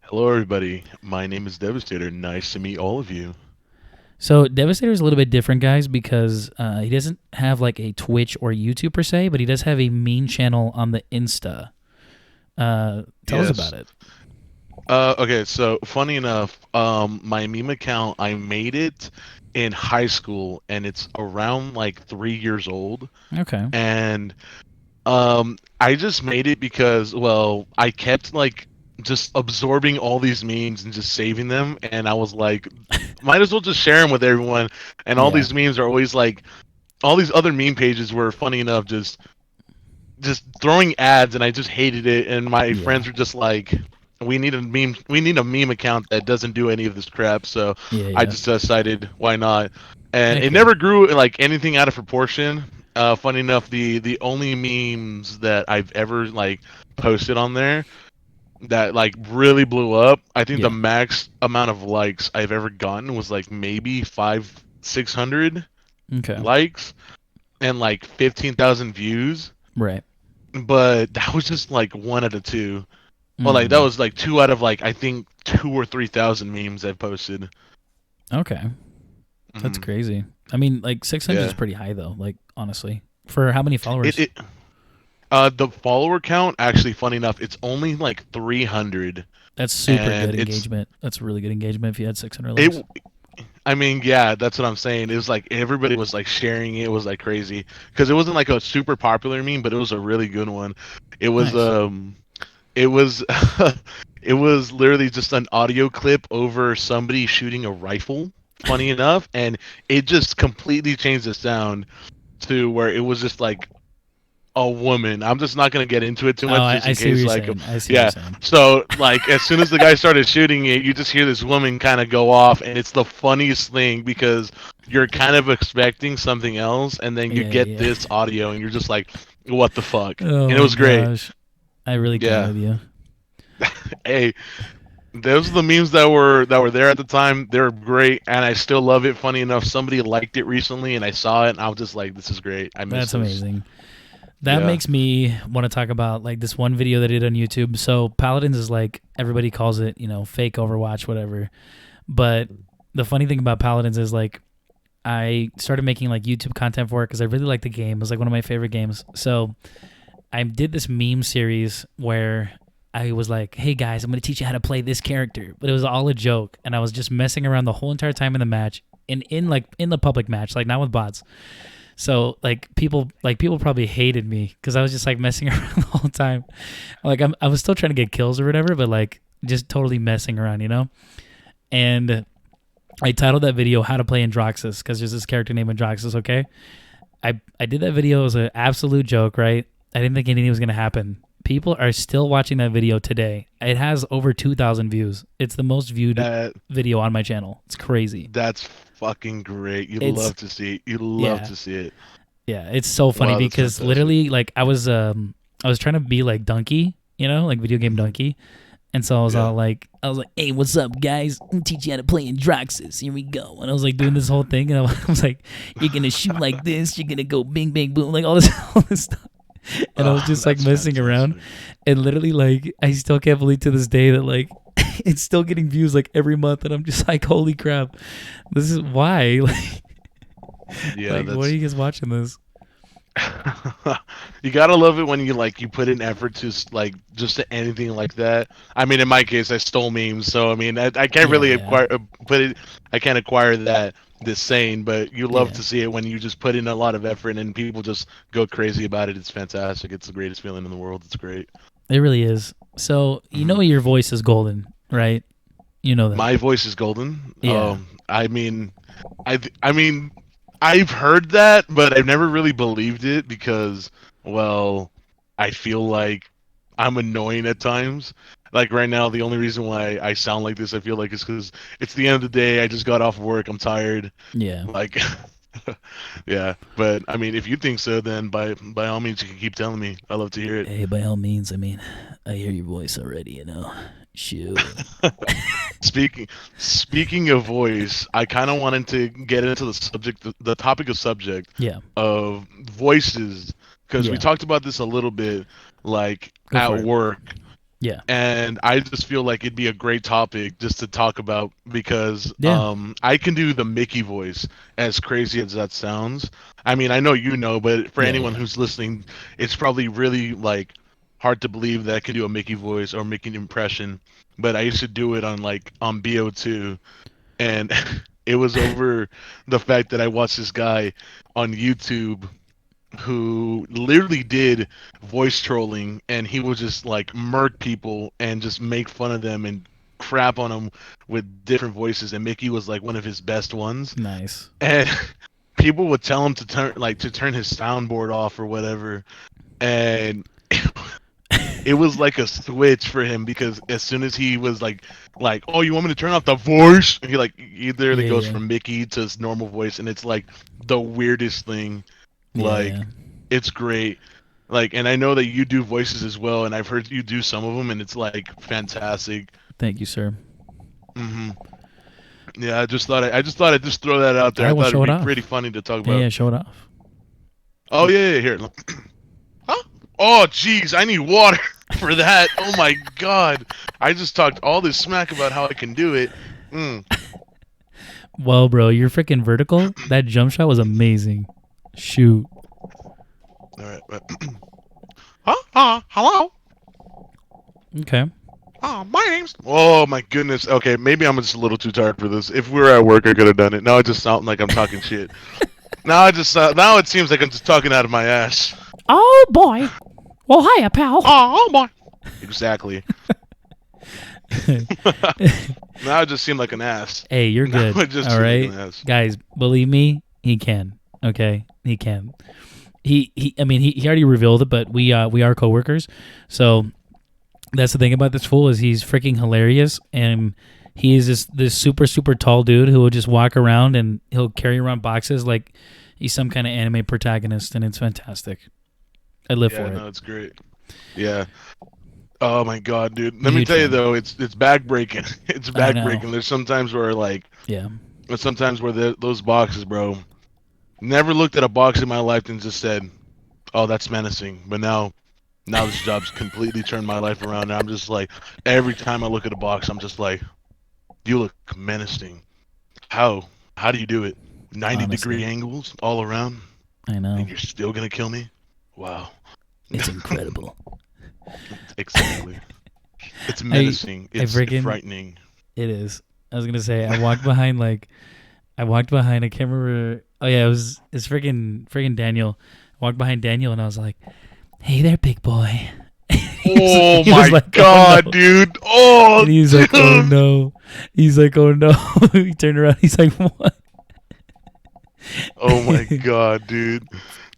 Hello, everybody. My name is Devistator. Nice to meet all of you. So Devastator is a little bit different, guys, because he doesn't have like a Twitch or YouTube per se, but he does have a meme channel on the Insta. Tell us about Yes. it. Okay, so funny enough, my meme account, I made it in high school, and it's around like 3 years old. Okay. And I just made it because, well, I kept like just absorbing all these memes and just saving them, and I was like, might as well just share them with everyone. And all Yeah. these memes are always like, all these other meme pages were funny enough, just throwing ads, and I just hated it. And my Yeah. friends were just like, we need a meme account that doesn't do any of this crap." So Yeah. I Yeah. just decided, why not? And it Heck yeah. never grew like anything out of proportion. Funny enough, the only memes that I've ever like posted on there that like really blew up, I think the Yeah. max amount of likes I've ever gotten was like maybe 600 Okay. likes and like 15,000 views. Right. But that was just like one out of two. Well, like that Mm. was like two out of like I think 2 or 3 thousand memes I've posted. Okay. That's Hmm. crazy. I mean, like 600 is Yeah. pretty high though. Like honestly, for how many It followers? it the follower count, actually, funny enough, it's only like 300. That's super And good engagement. That's really good engagement if you had 600 it likes. I mean, yeah, that's what I'm saying. It was like everybody was like sharing it. It was like crazy because it wasn't like a super popular meme, but it was a really good one. It was Nice. it was it was literally just an audio clip over somebody shooting a rifle, funny enough, and it just completely changed the sound to where it was just like a woman. I'm just not gonna get into it too Oh, much, just I in see what case. you're Like, saying. I see what you're yeah. saying. So, like, as soon as the guy started shooting it, you just hear this woman kind of go off, and it's the funniest thing because you're kind of expecting something else, and then you Yeah. get Yeah. this audio, and you're just like, "What the fuck?" Oh And it my was great. gosh. I really can't Yeah. with you. Hey, those are the memes that were there at the time. They're great, and I still love it. Funny enough, somebody liked it recently, and I saw it, and I was just like, "This is great. I miss That's this." amazing. That Yeah. makes me want to talk about like this one video that I did on YouTube. So Paladins is like everybody calls it, fake Overwatch, whatever. But the funny thing about Paladins is like I started making like YouTube content for it because I really like the game. It was like one of my favorite games. So I did this meme series where I was like, "Hey guys, I'm gonna teach you how to play this character," but it was all a joke, and I was just messing around the whole entire time in the match, in the public match, like not with bots. So like people probably hated me because I was just like messing around the whole time. Like I was still trying to get kills or whatever, but like just totally messing around. And I titled that video "How to Play Androxus" because there's this character named Androxus. Okay, I did that video as an absolute joke, right? I didn't think anything was gonna happen. People are still watching that video today. It has over 2,000 views. It's the most viewed That video on my channel. It's crazy. That's fucking great. You'd It's love to see it. You'd love yeah, to see it. yeah. It's so funny Wow, that's because fantastic. literally, like, I was trying to be like Donkey, like video game Hmm. Donkey, and so Yeah. I was like, "Hey, what's up, guys? I'm gonna teach you how to play Androxus. Here we go." And I was like doing this whole thing, and I was like, "You're gonna shoot like this. You're gonna go bing, bang, boom, like all this, all this stuff." And I was Oh, just like that's messing around, fantastic. and literally, like, I still can't believe to this day that like it's still getting views like every month, and I'm just like, "Holy crap, this is why." Yeah, Like, why are that's you guys watching this? you gotta love it when you put in effort to like just to anything like that. I mean, in my case, I stole memes, so I mean, I can't Yeah, really yeah, acquire put it. I can't acquire that this saying, but you love yeah. to see it when you just put in a lot of effort and people just go crazy about it. It's fantastic. It's the greatest feeling in the world. It's great. It really is. So you Mhm. know your voice is golden, right? You know that. My voice is golden. Yeah. I mean, I mean, I've heard that, but I've never really believed it because, well, I feel like I'm annoying at times. Like right now, the only reason why I sound like this, I feel like, is because it's the end of the day. I just got off work. I'm tired. Yeah. Like, yeah. But I mean, if you think so, then by all means, you can keep telling me. I love to hear it. Hey, by all means, I mean, I hear your voice already. Shoot. Speaking speaking of voice, I kind of wanted to get into the topic of subject Yeah. of voices, because we Yeah. talked about this a little bit, like Go at for it. work. Yeah. and I just feel like it'd be a great topic just to talk about because Yeah. I can do the Mickey voice, as crazy as that sounds. I mean, I know you know, but for Yeah. anyone Yeah. who's listening, it's probably really like hard to believe that I can do a Mickey voice or Mickey impression. But I used to do it on like on BO2, and it was over the fact that I watched this guy on YouTube who literally did voice trolling, and he would just like murk people and just make fun of them and crap on them with different voices, and Mickey was like one of his best ones. Nice. And people would tell him to turn his soundboard off or whatever, and it was like a switch for him because as soon as he was like, oh, you want me to turn off the voice, and he like either it Yeah. goes Yeah. from Mickey to his normal voice, and it's like the weirdest thing. Yeah. Yeah. Like, it's great. Like, and I know that you do voices as well, and I've heard you do some of them, and it's like fantastic. Thank you, sir. Hmm. Yeah, I just thought I'd just throw that out All there. right. I Well, thought it'd show it be off. pretty funny to talk Yeah. about. Yeah. Show it off. Oh yeah, yeah, here. Huh? Oh jeez, I need water for that. Oh my god, I just talked all this smack about how I can do it. Mm. Well, bro, you're freaking vertical. That jump shot was amazing. Shoot. All right. Huh? Hello. Okay. My name's. Oh my goodness. Okay, maybe I'm just a little too tired for this. If we were at work, I could have done it. Now it just sounds like I'm talking shit. Now it seems like I'm just talking out of my ass. Oh boy. Well, hiya, pal. Oh my. Exactly. Now it just seemed like an ass. Hey, you're Now good. it just All seemed right, like an ass. guys. Believe me, he can. Okay, he can. I mean, he already revealed it, but we are coworkers, so that's the thing about this fool is he's freaking hilarious, and he is this super tall dude who will just walk around and he'll carry around boxes like he's some kind of anime protagonist, and it's fantastic. I live Yeah, for no, it. it's great. Yeah. Oh my god, dude. I'm a Let me huge tell you fan. though, it's backbreaking. It's I know. backbreaking. Yeah. There's sometimes where those boxes, bro. Never looked at a box in my life and just said, "Oh, that's menacing." But now this job's completely turned my life around. And I'm just like, every time I look at a box, I'm just like, "You look menacing. How? How do you do it? 90-degree Honestly, angles all around, I know. and you're still gonna kill me? Wow." It's incredible. Exactly. It's I menacing. I It's freaking frightening. it is. I was gonna say I walked behind. I can't remember. Oh yeah, it's freaking Daniel. I walked behind Daniel and I was like, "Hey there, big boy." Oh He was my like, "Oh god, no!" dude. Oh, And he's like, "Oh dude. no!" He's like, "Oh no!" He turned around. He's like, "What?" Oh my god, dude.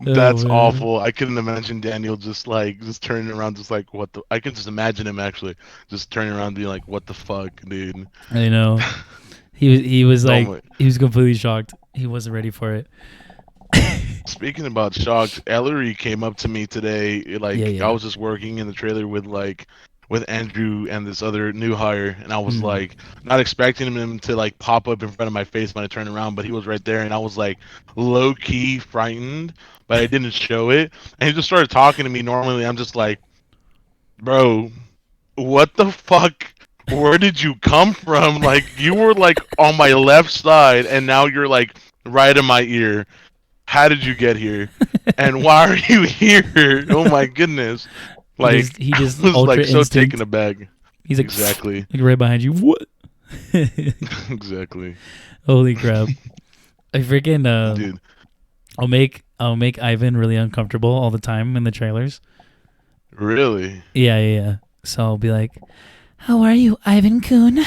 Oh That's man, awful. I couldn't imagine Daniel just turning around just like what the I can just imagine him actually just turning around and being like, what the fuck, dude. I know. He was Oh like my. he was completely shocked. He wasn't ready for it. Speaking about shocked, Ellery came up to me today. Yeah, Like I yeah. was just working in the trailer with Andrew and this other new hire, and I was Mm. like not expecting him to like pop up in front of my face when I turned around, but he was right there, and I was like low key frightened, but I didn't show it. And he just started talking to me normally. I'm just like, bro, what the fuck? Where did you come from? Like you were like on my left side, and now you're like right in my ear. How did you get here? And why are you here? Oh my goodness. Like He I just was ultra like so taken instinct. aback. He's like, Exactly. like right behind you. What? Exactly. Holy crap! I freaking Dude. I'll make Ivan really uncomfortable all the time in the trailers. Really? Yeah, yeah, yeah. So I'll be like, "How are you, Ivan Coon?"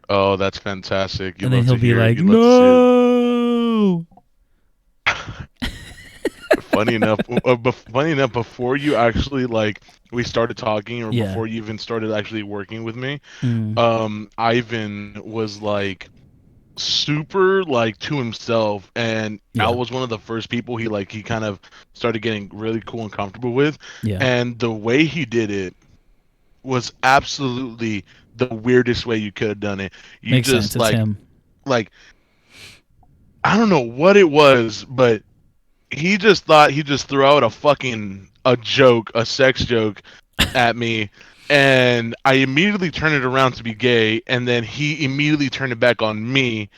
Oh, that's fantastic. You And then love he'll to be hear it. like, You love to see it. "No." Funny enough, before you actually like we started talking, or Yeah. before you even started actually working with me, Mm. Ivan was like super like to himself, and I Yeah. was one of the first people he kind of started getting really cool and comfortable with, Yeah. and the way he did it was absolutely the weirdest way you could have done it. You Makes sense. just It's him. like I don't know what it was, but he just thought he just threw out a fucking a joke, a sex joke at me, and I immediately turned it around to be gay, and then he immediately turned it back on me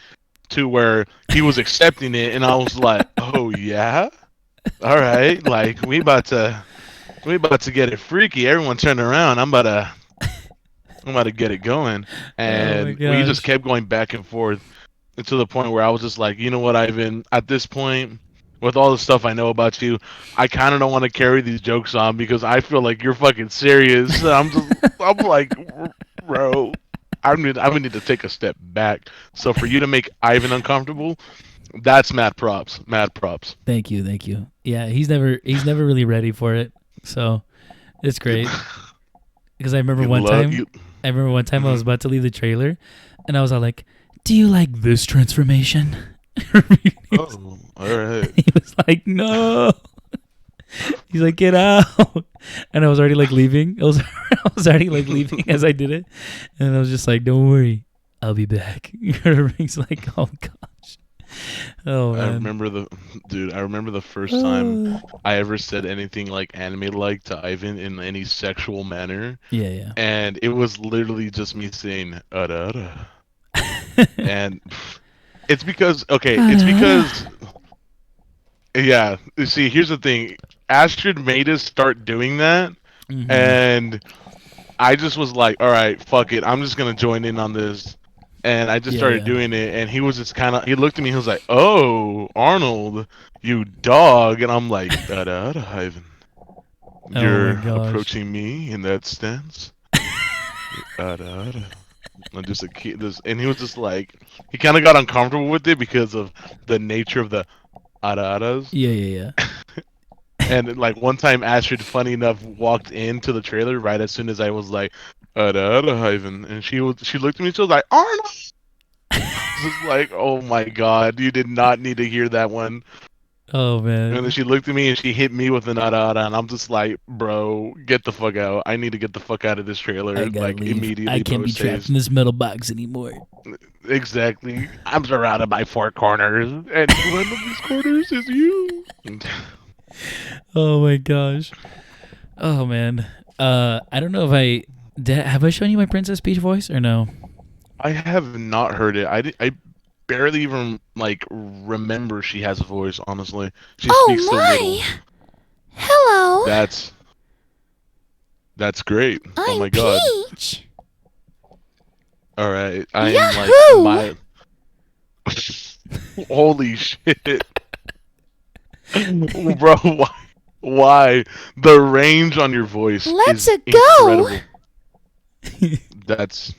to where he was accepting it, and I was like, "Oh yeah, all right, like we about to get it freaky. Everyone turn around. I'm about to get it going." Oh my And we just gosh. kept going back and forth to the point where I was just like, you know what, Ivan, at this point, with all the stuff I know about you, I kind of don't want to carry these jokes on because I feel like you're fucking serious. I'm like, bro, I would need to take a step back. So for you to make Ivan uncomfortable, that's mad props. Mad props. Thank you, thank you. Yeah, he's never really ready for it, so it's great. Because You love you. I remember one time I Mhm. was about to leave the trailer, and I was all like, "Do you like this transformation?" Oh, all right. He was like, "No." He's like, "Get out!" And I was already like leaving. I was already like leaving as I did it, and I was just like, "Don't worry, I'll be back." He's like, "Oh gosh, oh I man." remember the dude. I remember the first time Uh, I ever said anything like anime like to Ivan in any sexual manner, yeah, yeah. and it was literally just me saying "ada ada," and it's because okay, it's because yeah. See, here's the thing: Astrid made us start doing that, Mm-hmm. and I just was like, all right, fuck it, I'm just gonna join in on this. And I just Yeah, started yeah. doing it, and he was just kind of. He looked at me. He was like, "Oh, Arnold, you dog," and I'm like, "Da da da, Ivan. Oh my You're gosh. approaching me in that stance." Da da da. And just a kid, and he was just like, he kind of got uncomfortable with it because of the nature of the ada. Yeah, yeah, And then, like one time, Astrid, funny enough, walked into the trailer right as soon as I was like, ada, Ivan, and she looked at me. She was like, Arnold. I was just like, oh my god, you did not need to hear that one. Oh And then man, she looked at me and she hit me with an ada, and I'm just like, bro, get the fuck out. I need to get the fuck out of this I trailer, gotta like leave. I immediately can't be post trapped haste. in this metal box anymore. Exactly. I'm surrounded by four corners, and one of these corners is you. Oh my gosh. Oh man. I don't know if have I shown you my Princess Peach voice or no? I have not heard it. I barely even like remember she has a voice. Honestly, she Oh speaks so little. my! Hello, That's that's great. Oh I'm my god. Peach. All right, I am like Yahoo! my. Holy shit, bro! Why? Why? The range on your voice Let's is a go! incredible. That's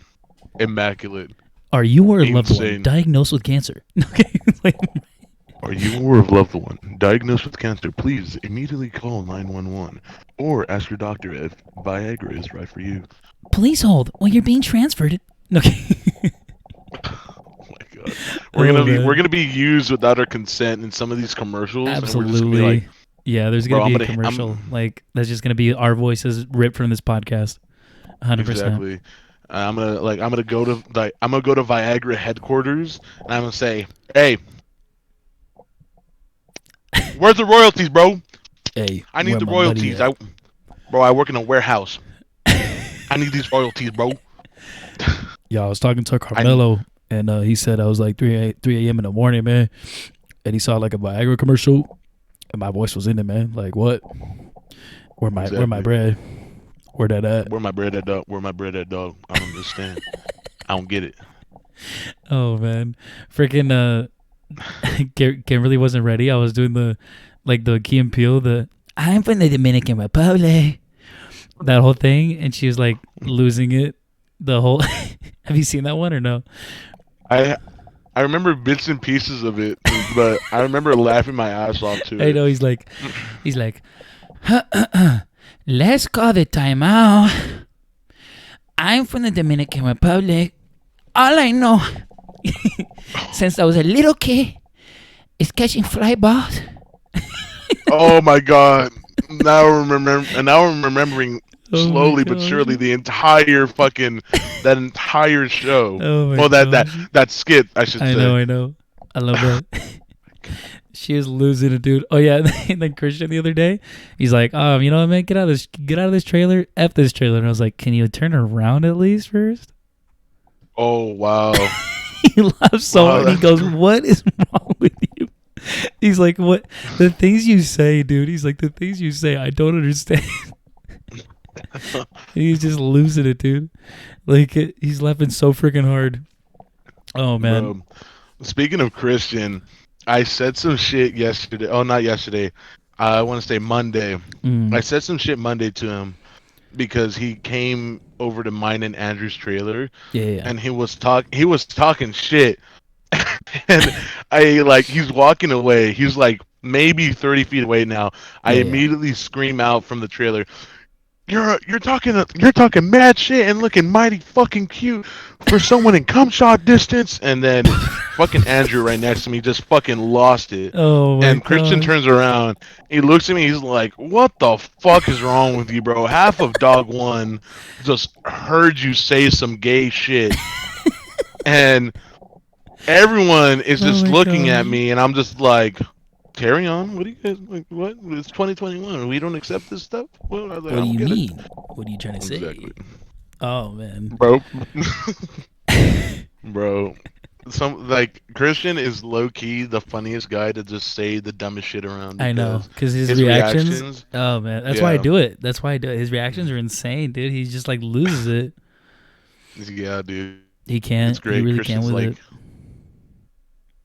immaculate, Are you or a loved one insane. diagnosed with cancer? Okay. Like, Are you or a loved one diagnosed with cancer? Please immediately call 911 or ask your doctor if Viagra is right for you. please hold while you're being transferred. Okay. Oh my god. We're Oh gonna be we're man. gonna be used without our consent in some of these commercials, and we're just gonna be like, Absolutely. Yeah, there's gonna bro, be a commercial I'm like that's just gonna be our voices ripped from this podcast. 100%. exactly. I'm gonna go to Viagra headquarters, and I'm gonna say, hey, where's the royalties, bro? Hey, I need where the my money royalties. at? Bro, I work in a warehouse. I need these royalties, bro. Yeah, I was talking to I need. Carmelo, and he said I was like 3 a.m. in the morning, man, and he saw like a Viagra commercial, and my voice was in it, man. Like, what? Where my Exactly. bread? Where that at? Where my bread at, dog? Where my bread at, dog? I don't understand. I don't get it. Oh man, freaking Kimberly wasn't ready. I was doing the Key and Peele, the I'm from the Dominican Republic, that whole thing, and she was like losing it. The whole. Have you seen that one or no? I I remember bits and pieces of it, but I remember laughing my ass off to I it. know he's like, let's call the timeout. I'm from the Dominican Republic. All I know since I was a little kid is catching fly balls. Oh my god! Now I'm remembering Oh my slowly but gosh. surely the entire fucking that entire show. Oh my Well, that gosh. that that skit, I should I say. know, I know. I love that. She was losing it, dude. Oh yeah, and then Christian the other day, he's like, you know what, man, get out of this trailer, f this trailer. And I was like, can you turn around at least first? Oh wow. He laughs so Wow, hard. He goes, "What is wrong with you?" He's like, "What the things you say, dude?" He's like, "The things you say, I don't understand." He's just losing it, dude. Like he's laughing so freaking hard. Oh man. Bro, speaking of Christian, I said some shit yesterday. Oh, not yesterday. I want to say Monday. I said some shit Monday to him because he came over to mine and Andrew's trailer, Yeah. and he was talking shit, and I like he's walking away. He's like maybe 30 feet away now. I Yeah. immediately scream out from the trailer. You're talking mad shit and looking mighty fucking cute for someone in cum shot distance, and then fucking Andrew right next to me just fucking lost it. Oh my And Christian god. turns around, he looks at me, he's like, "What the fuck is wrong with you, bro? Half of Dog One just heard you say some gay shit." And everyone is Oh just my looking at gosh. me, and I'm just like, "Carry on. What do you guys like? What? It's 2021. We don't accept this stuff. Well, I was like, What I do don't you get it, mean? What are you trying to exactly, say? Oh man. bro." Bro, some like Christian is low key the funniest guy to just say the dumbest shit around I know, because because his his reactions. reactions, Oh man, that's why I yeah, do it. That's why I do it. His reactions are insane, dude. He just like loses it. yeah, dude, He it's can't. He great. really can with it.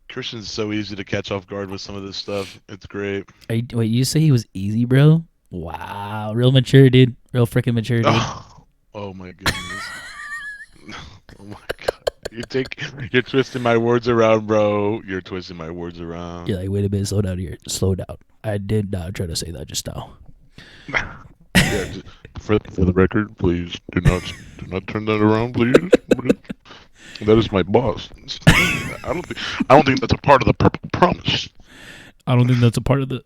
Christian's so easy to catch off guard with some of this stuff. It's great. Wait, you say he was easy, bro? Wow, real mature, dude. Real freaking mature, dude. Oh my goodness. Oh my god. You're twisting my words around, bro. You're twisting my words around. You're like, wait a minute, slow down here. Slow down. I did not try to say that just now. Yeah, just, for the record, please do not turn that around, please. That is my boss. I don't think that's a part of the Purple Promise. I don't think that's a part of the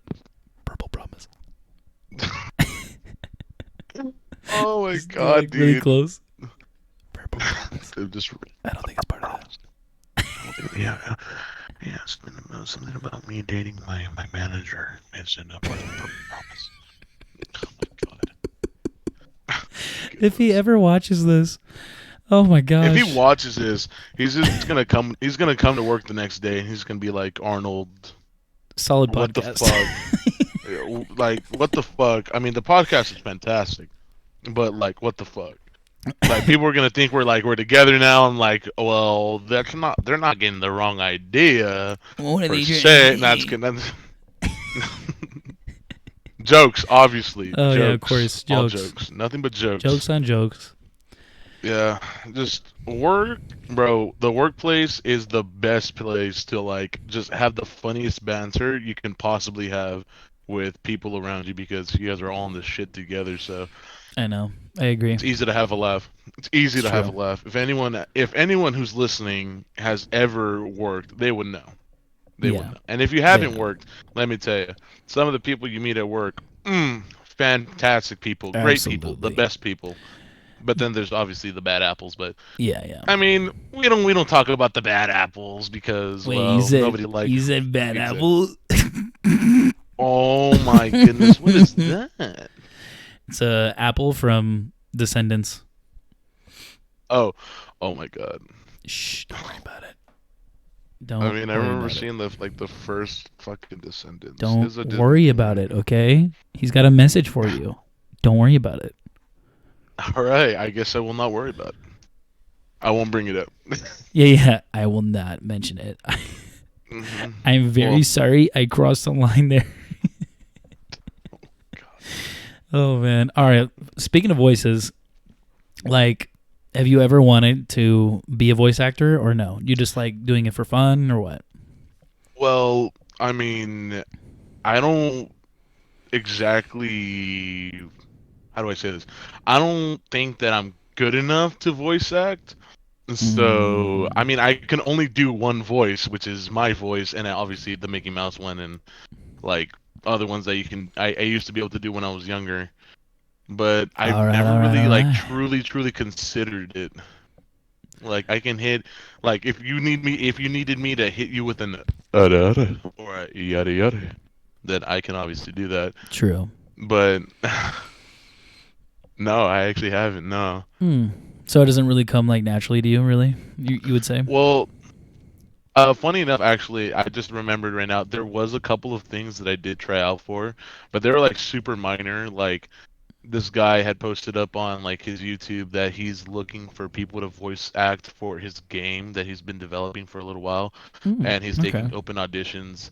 Purple Promise. Oh my It's, god, like, really dude. close. Purple Promise. Just, I don't think it's part of that. yeah, something about me dating my manager is in a part of the Purple Promise. Oh my god. If he ever watches this, oh my gosh. If he watches this, he's just gonna come. He's gonna come to work the next day, and he's gonna be like, "Arnold, Solid what the podcast. fuck? Like, what the fuck? I mean, the podcast is fantastic, but like, what the fuck? Like, people are gonna think we're together now. I'm like, well, that's not. They're not getting the wrong idea. What are Per they doing? se, that's gonna. Jokes, obviously. Oh jokes, yeah, of course. all Jokes. jokes, nothing but jokes. Jokes on jokes. Yeah, just work, bro. The workplace is the best place to like just have the funniest banter you can possibly have with people around you because you guys are all in this shit together. So I know. I agree. it's easy to have a laugh. It's easy It's to have a true. laugh. If anyone who's listening has ever worked, they would know. They would Yeah. know. And if you They haven't know. worked, let me tell you, some of the people you meet at work, fantastic people, great people, the Absolutely. best people. But then there's obviously the bad apples. But Yeah. I mean, we don't talk about the bad apples because Wait, well, nobody likes. you said bad Exactly. apple? Oh my goodness, what is that? It's a apple from Descendants. Oh my god. Shh, don't worry about it. Don't I mean, I worry remember about it. seeing the first fucking Descendants. Don't It's a Disney worry movie. about it, okay? He's got a message for you. Don't worry about it. All right, I guess I will not worry about it. I won't bring it up. Yeah. I will not mention it. Mhm. I'm very Well, sorry. I crossed the line there. Oh man. All right. Speaking of voices, like, have you ever wanted to be a voice actor or no? You just like doing it for fun or what? well, I mean, I don't exactly. How do I say this? I don't think that I'm good enough to voice act. So, I mean, I can only do one voice, which is my voice, and obviously the Mickey Mouse one, and like other ones that I used to be able to do when I was younger. But I've All right. never All right. really All like right. truly considered it. Like I can hit, like if you needed me to hit you with a or yada yada, then I can obviously do that. True. But no, I actually haven't. No. So it doesn't really come like naturally to you, really? You would say? Well, funny enough, actually, I just remembered right now there was a couple of things that I did try out for, but they were like super minor. Like this guy had posted up on like his YouTube that he's looking for people to voice act for his game that he's been developing for a little while, and he's Okay. taking open auditions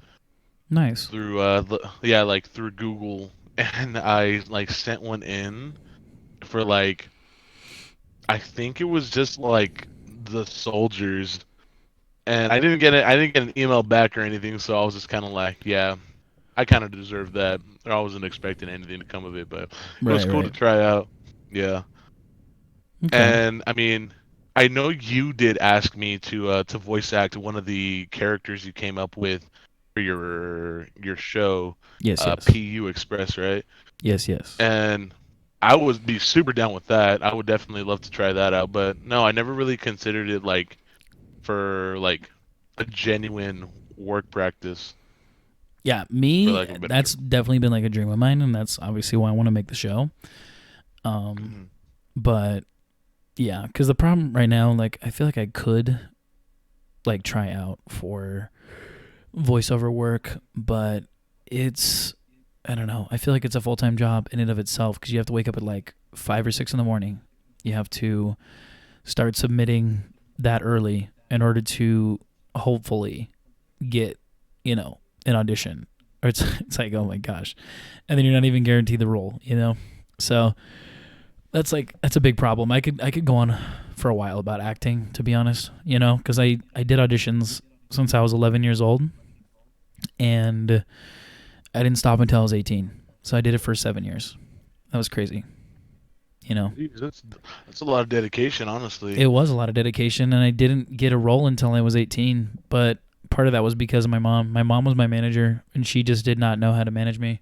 Nice. through yeah, like through Google, and I like sent one in for like I think it was just like the soldiers, and I didn't get it. I didn't get an email back or anything, so I was just kind of like, yeah, I kind of deserve that. I wasn't expecting anything to come of it, but it was Right, cool to right. try out. Yeah. Okay. And I mean, I know you did ask me to voice act one of the characters you came up with for your show, Yes, yes. PU Express, right? Yes, yes. And I would be super down with that. I would definitely love to try that out. But no, I never really considered it like for like a genuine work practice, Yeah, for me, lack of a better that's term. definitely been like a dream of mine, and that's obviously why I want to make the show. Um, Mhm. but yeah, because the problem right now, like, I feel like I could like try out for voiceover work, but it's, I don't know. I feel like it's a full time job in and of itself because you have to wake up at like 5 or 6 in the morning. You have to start submitting that early in order to hopefully get, an audition. Or it's like, oh my gosh. And then you're not even guaranteed the role. So that's a big problem. I could go on for a while about acting, to be honest, because I did auditions since I was 11 years old, and I didn't stop until I was 18. So I did it for 7 years. That was crazy. Jeez, that's a lot of dedication, honestly. It was a lot of dedication, and I didn't get a role until I was 18. But part of that was because of my mom. My mom was my manager, and she just did not know how to manage me.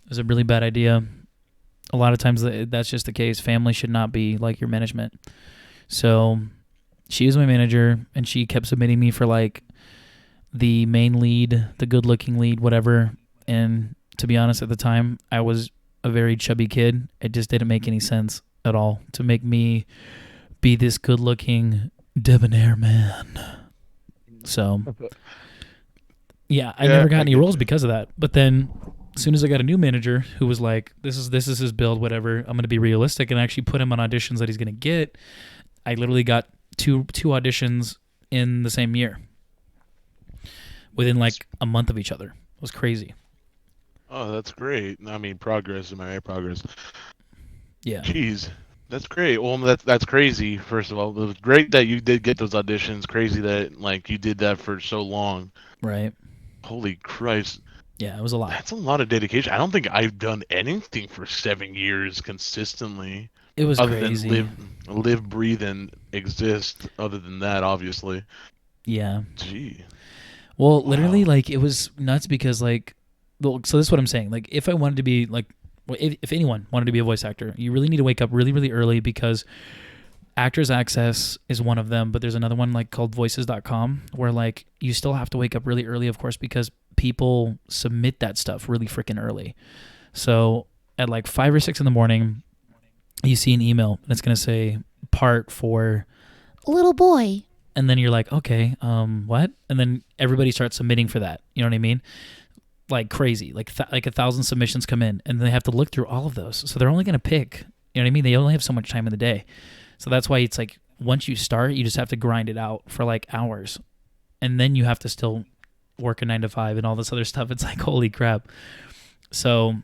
It was a really bad idea. A lot of times that's just the case. Family should not be like your management. So she was my manager, and she kept submitting me for like the main lead, the good-looking lead, whatever. And to be honest, at the time, I was a very chubby kid. It just didn't make any sense at all to make me be this good-looking debonair man. So yeah, I Yeah, never got I any get roles you. because of that. But then as soon as I got a new manager who was like, this is his build, whatever, I'm gonna be realistic and actually put him on auditions that he's gonna get. I literally got two auditions in the same year within like a month of each other. It was crazy. Oh, that's great. I mean, progress, am I right? Progress. Yeah. Jeez, that's great. Well, that's crazy. First of all, it was great that you did get those auditions. Crazy that like you did that for so long. Right. Holy Christ, Yeah, it was a lot. that's a lot of dedication. I don't think I've done anything for 7 years consistently, It was other than crazy. live, breathe, and exist. Other than that, obviously. Yeah. Gee, Well, literally, wow. like, it was nuts because, like, well, so this is what I'm saying. Like, if I wanted to be, like, well, if anyone wanted to be a voice actor, you really need to wake up really, really early because Actors Access is one of them, but there's another one, like, called voices.com where, like, you still have to wake up really early, of course, because people submit that stuff really freaking early. So at, like, 5 or 6 in the morning, you see an email and it's going to say part for, Little boy. and then you're like, okay, what? And then everybody starts submitting for that. You know what I mean? Like crazy. Like 1,000 submissions come in, and they have to look through all of those. So they're only going to pick. You know what I mean? They only have so much time in the day. So that's why it's like once you start, you just have to grind it out for like hours, and then you have to still work a 9 to 5 and all this other stuff. It's like holy crap. So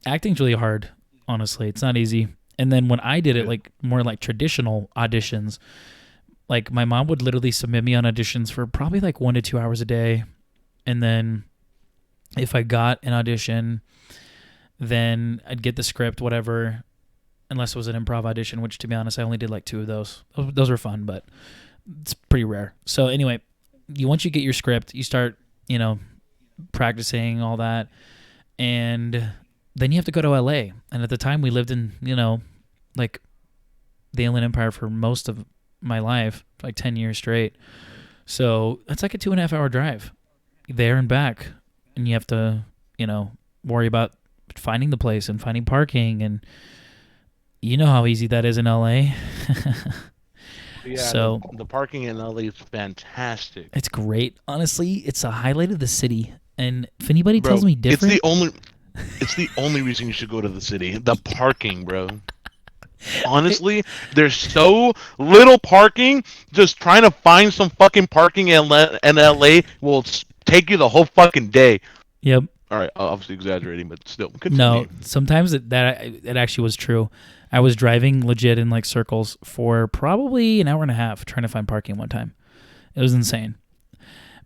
acting's really hard. Honestly, it's not easy. And then when I did it, Yeah. like more like traditional auditions, like my mom would literally submit me on auditions for probably like 1 to 2 hours a day, and then if I got an audition, then I'd get the script, whatever, unless it was an improv audition, which to be honest, I only did like 2 of those. Those were fun, but it's pretty rare. So anyway, once you get your script, you start, practicing all that, and then you have to go to LA. And at the time, we lived in, like the Inland Empire for most of my life, like 10 years straight. So that's like a 2.5 hour drive. there and back, and you have to, worry about finding the place and finding parking, and you know how easy that is in LA. Yeah, So the parking in LA is fantastic, it's great. Honestly, it's a highlight of the city. And if anybody tells bro. me different, It's the only reason you should go to the city. The parking, bro. Honestly, there's so little parking. Just trying to find some fucking parking in LA will take you the whole fucking day. yep. All right, obviously exaggerating, but still, No, continue. sometimes it actually was true. I was driving legit in like circles for probably an hour and a half trying to find parking one time. It was insane.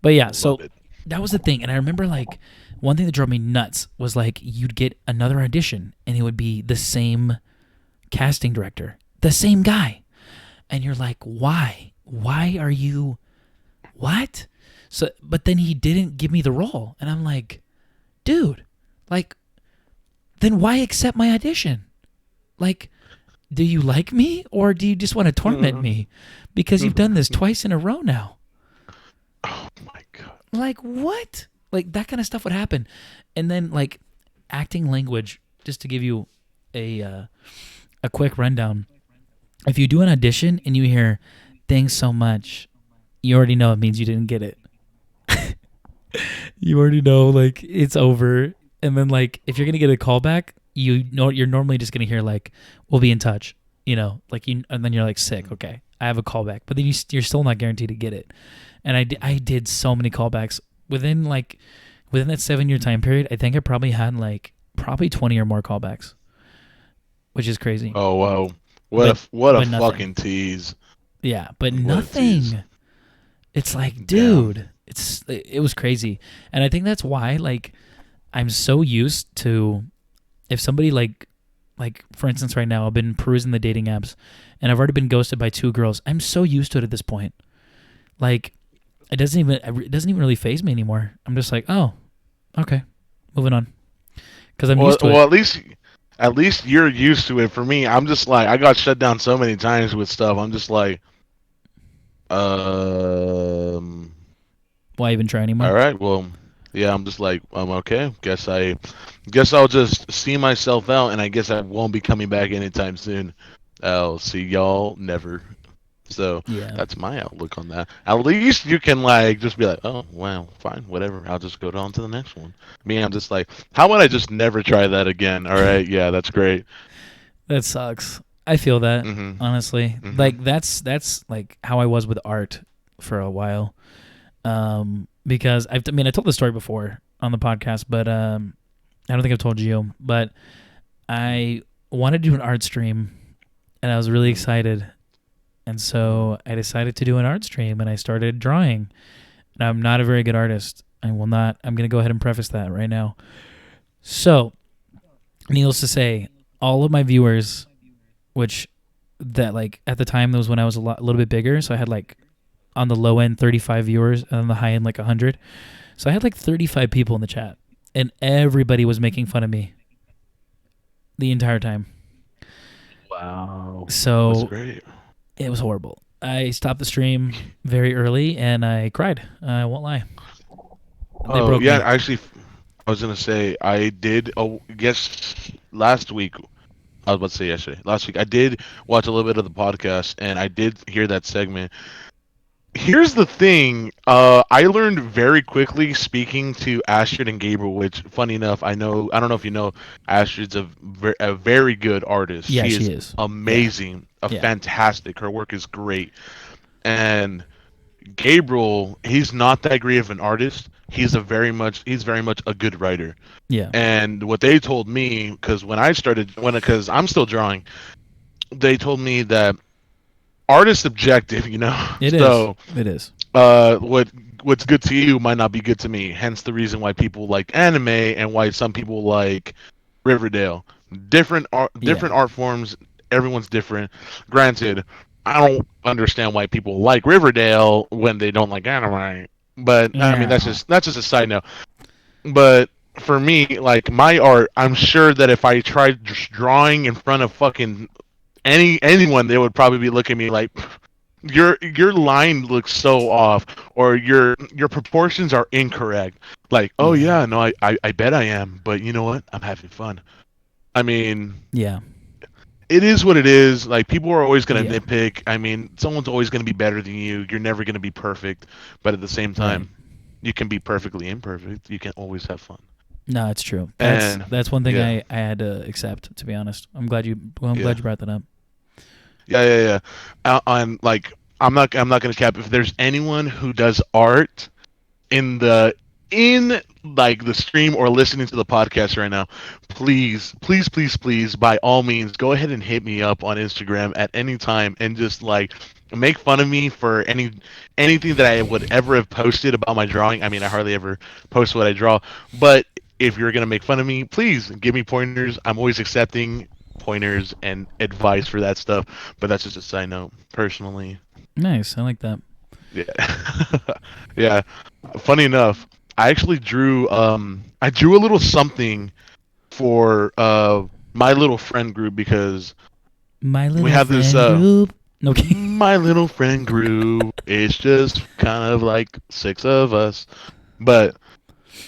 But yeah, so Love it. that was the thing. And I remember like one thing that drove me nuts was like you'd get another audition and it would be the same casting director, the same guy. And you're like, why? Why are you what? So but then he didn't give me the role. And I'm like, dude, like then why accept my audition? Like, do you like me or do you just want to torment me? Because you've done this twice in a row now. Oh my god. Like, what? Like, that kind of stuff would happen. And then, like, acting language, just to give you a quick rundown. If you do an audition and you hear, thanks so much, you already know it means you didn't get it. You already know, like, it's over. And then, like, if you're going to get a callback, you know you're normally just going to hear, like, we'll be in touch. Like, and then you're like, sick, okay, I have a callback. But then you're still not guaranteed to get it. And I did so many callbacks within that 7-year time period. I think I probably had like 20 or more callbacks, which is crazy. Oh wow, But what a nothing. fucking tease. Yeah, but What a tease. nothing. It's like, dude, it was crazy, and I think that's why like I'm so used to if somebody like for instance right now I've been perusing the dating apps, and I've already been ghosted by 2 girls. I'm so used to it at this point. Like. It doesn't even really faze me anymore. I'm just like, oh, okay, moving on, because I'm used to it. Well, at least you're used to it. For me, I'm just like I got shut down so many times with stuff. I'm just like, Why even try anymore? all right, well, yeah. I'm just like, okay. Guess I'll just see myself out, and I guess I won't be coming back anytime soon. I'll see y'all never. So Yeah, that's my outlook on that. At least you can like just be like, oh well, fine, whatever. I'll just go on to the next one. Me, I'm just like, how would I just never try that again? All right, yeah, that's great. that sucks. I feel that honestly. Mhm. Like that's like how I was with art for a while. Because I told the story before on the podcast, but I don't think I've told you. But I wanted to do an art stream, and I was really excited. And so I decided to do an art stream, and I started drawing. And I'm not a very good artist. I'm going to go ahead and preface that right now. So, needless to say, all of my viewers, which that like at the time that was when I was a little bit bigger, so I had like on the low end 35 viewers and on the high end like 100. So I had like 35 people in the chat, and everybody was making fun of me the entire time. Wow, So that's great. it was horrible. I stopped the stream very early and I cried. I won't lie. They Oh broke yeah, me. actually, I was gonna say I did. Oh, guess last week. I was about to say yesterday. Last week I did watch a little bit of the podcast, and I did hear that segment. Here's the thing. I learned very quickly speaking to Astrid and Gabriel, which, funny enough, I don't know if you know, Astrid's a very good artist. Yeah, She she is is. amazing, Yeah. fantastic. Her work is great. And Gabriel, he's not that great of an artist. He's very much a good writer. Yeah. And what they told me, because because I'm still drawing, they told me that art is subjective, you know. It So is. It is. what's good to you might not be good to me. Hence the reason why people like anime and why some people like Riverdale. Different art forms. Everyone's different. Granted, I don't understand why people like Riverdale when they don't like anime. But I mean, that's just a side note. But for me, like my art, I'm sure that if I tried just drawing in front of fucking anyone, they would probably be looking at me like, your line looks so off, or your proportions are incorrect. Like, oh Yeah. yeah, no, I bet I am, but you know what? I'm having fun. I mean, Yeah. it is what it is. Like, people are always gonna Yeah. nitpick. I mean, someone's always gonna be better than you. You're never gonna be perfect, but at the same Right. time, you can be perfectly imperfect. You can always have fun. No, it's true. And That's one thing yeah, I had to accept, to be honest. I'm yeah, glad you brought that up. yeah. On like, I'm not gonna cap. If there's anyone who does art in the in like the stream or listening to the podcast right now, please, by all means, go ahead and hit me up on Instagram at any time and just like make fun of me for anything that I would ever have posted about my drawing. I mean, I hardly ever post what I draw, but if you're gonna make fun of me, please give me pointers. I'm always accepting pointers and advice for that stuff. But that's just a side note. Personally, Nice. I like that. yeah, yeah. Funny enough, I actually drew a little something for my little friend group because My we little have this friend group. No kidding. my little friend group. It's just kind of like six of us. But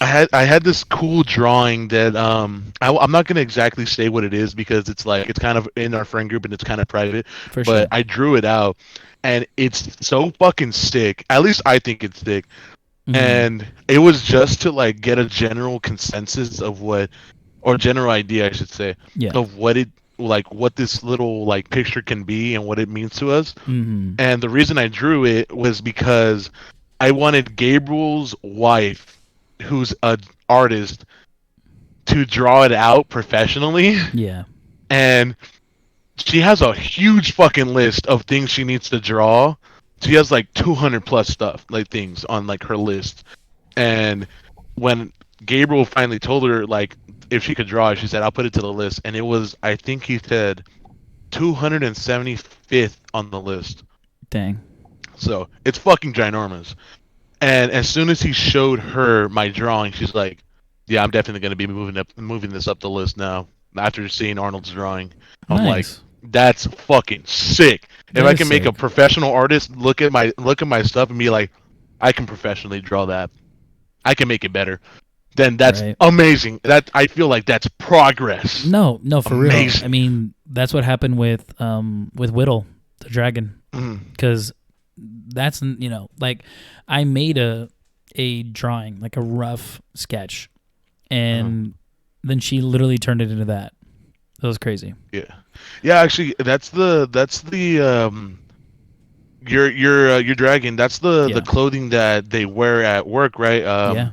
I had this cool drawing that I'm not gonna exactly say what it is because it's like it's kind of in our friend group and it's kind of private. For But sure. I drew it out, and it's so fucking sick. At least I think it's sick. Mhm. And it was just to like get a general consensus of what, or general idea I should say, Yeah. of what it, like what this little like picture can be and what it means to us. Mhm. And the reason I drew it was because I wanted Gabriel's wife, who's a artist, to draw it out professionally. Yeah. And she has a huge fucking list of things she needs to draw. She has like 200 plus stuff, like things on like her list. And when Gabriel finally told her like if she could draw, she said, "I'll put it to the list." And it was, I think he said, 275th on the list. Dang. So it's fucking ginormous. And as soon as he showed her my drawing, she's like, "Yeah, I'm definitely going to be moving this up the list now." After seeing Arnold's drawing, I'm like, Nice. "That's fucking sick." If That I is can make a sick. professional artist look at my stuff and be like, "I can professionally draw that. I can make it better." Then that's Right. amazing. That, I feel like that's progress. No, no, for real. I Amazing. mean, that's what happened with Whittle, the dragon, Mm. because that's like I made a drawing, like a rough sketch, Uh-huh. and then she literally turned it into that. That was crazy. Yeah, yeah. Actually, that's the your dragon. That's the Yeah. clothing that they wear at work, right? Yeah.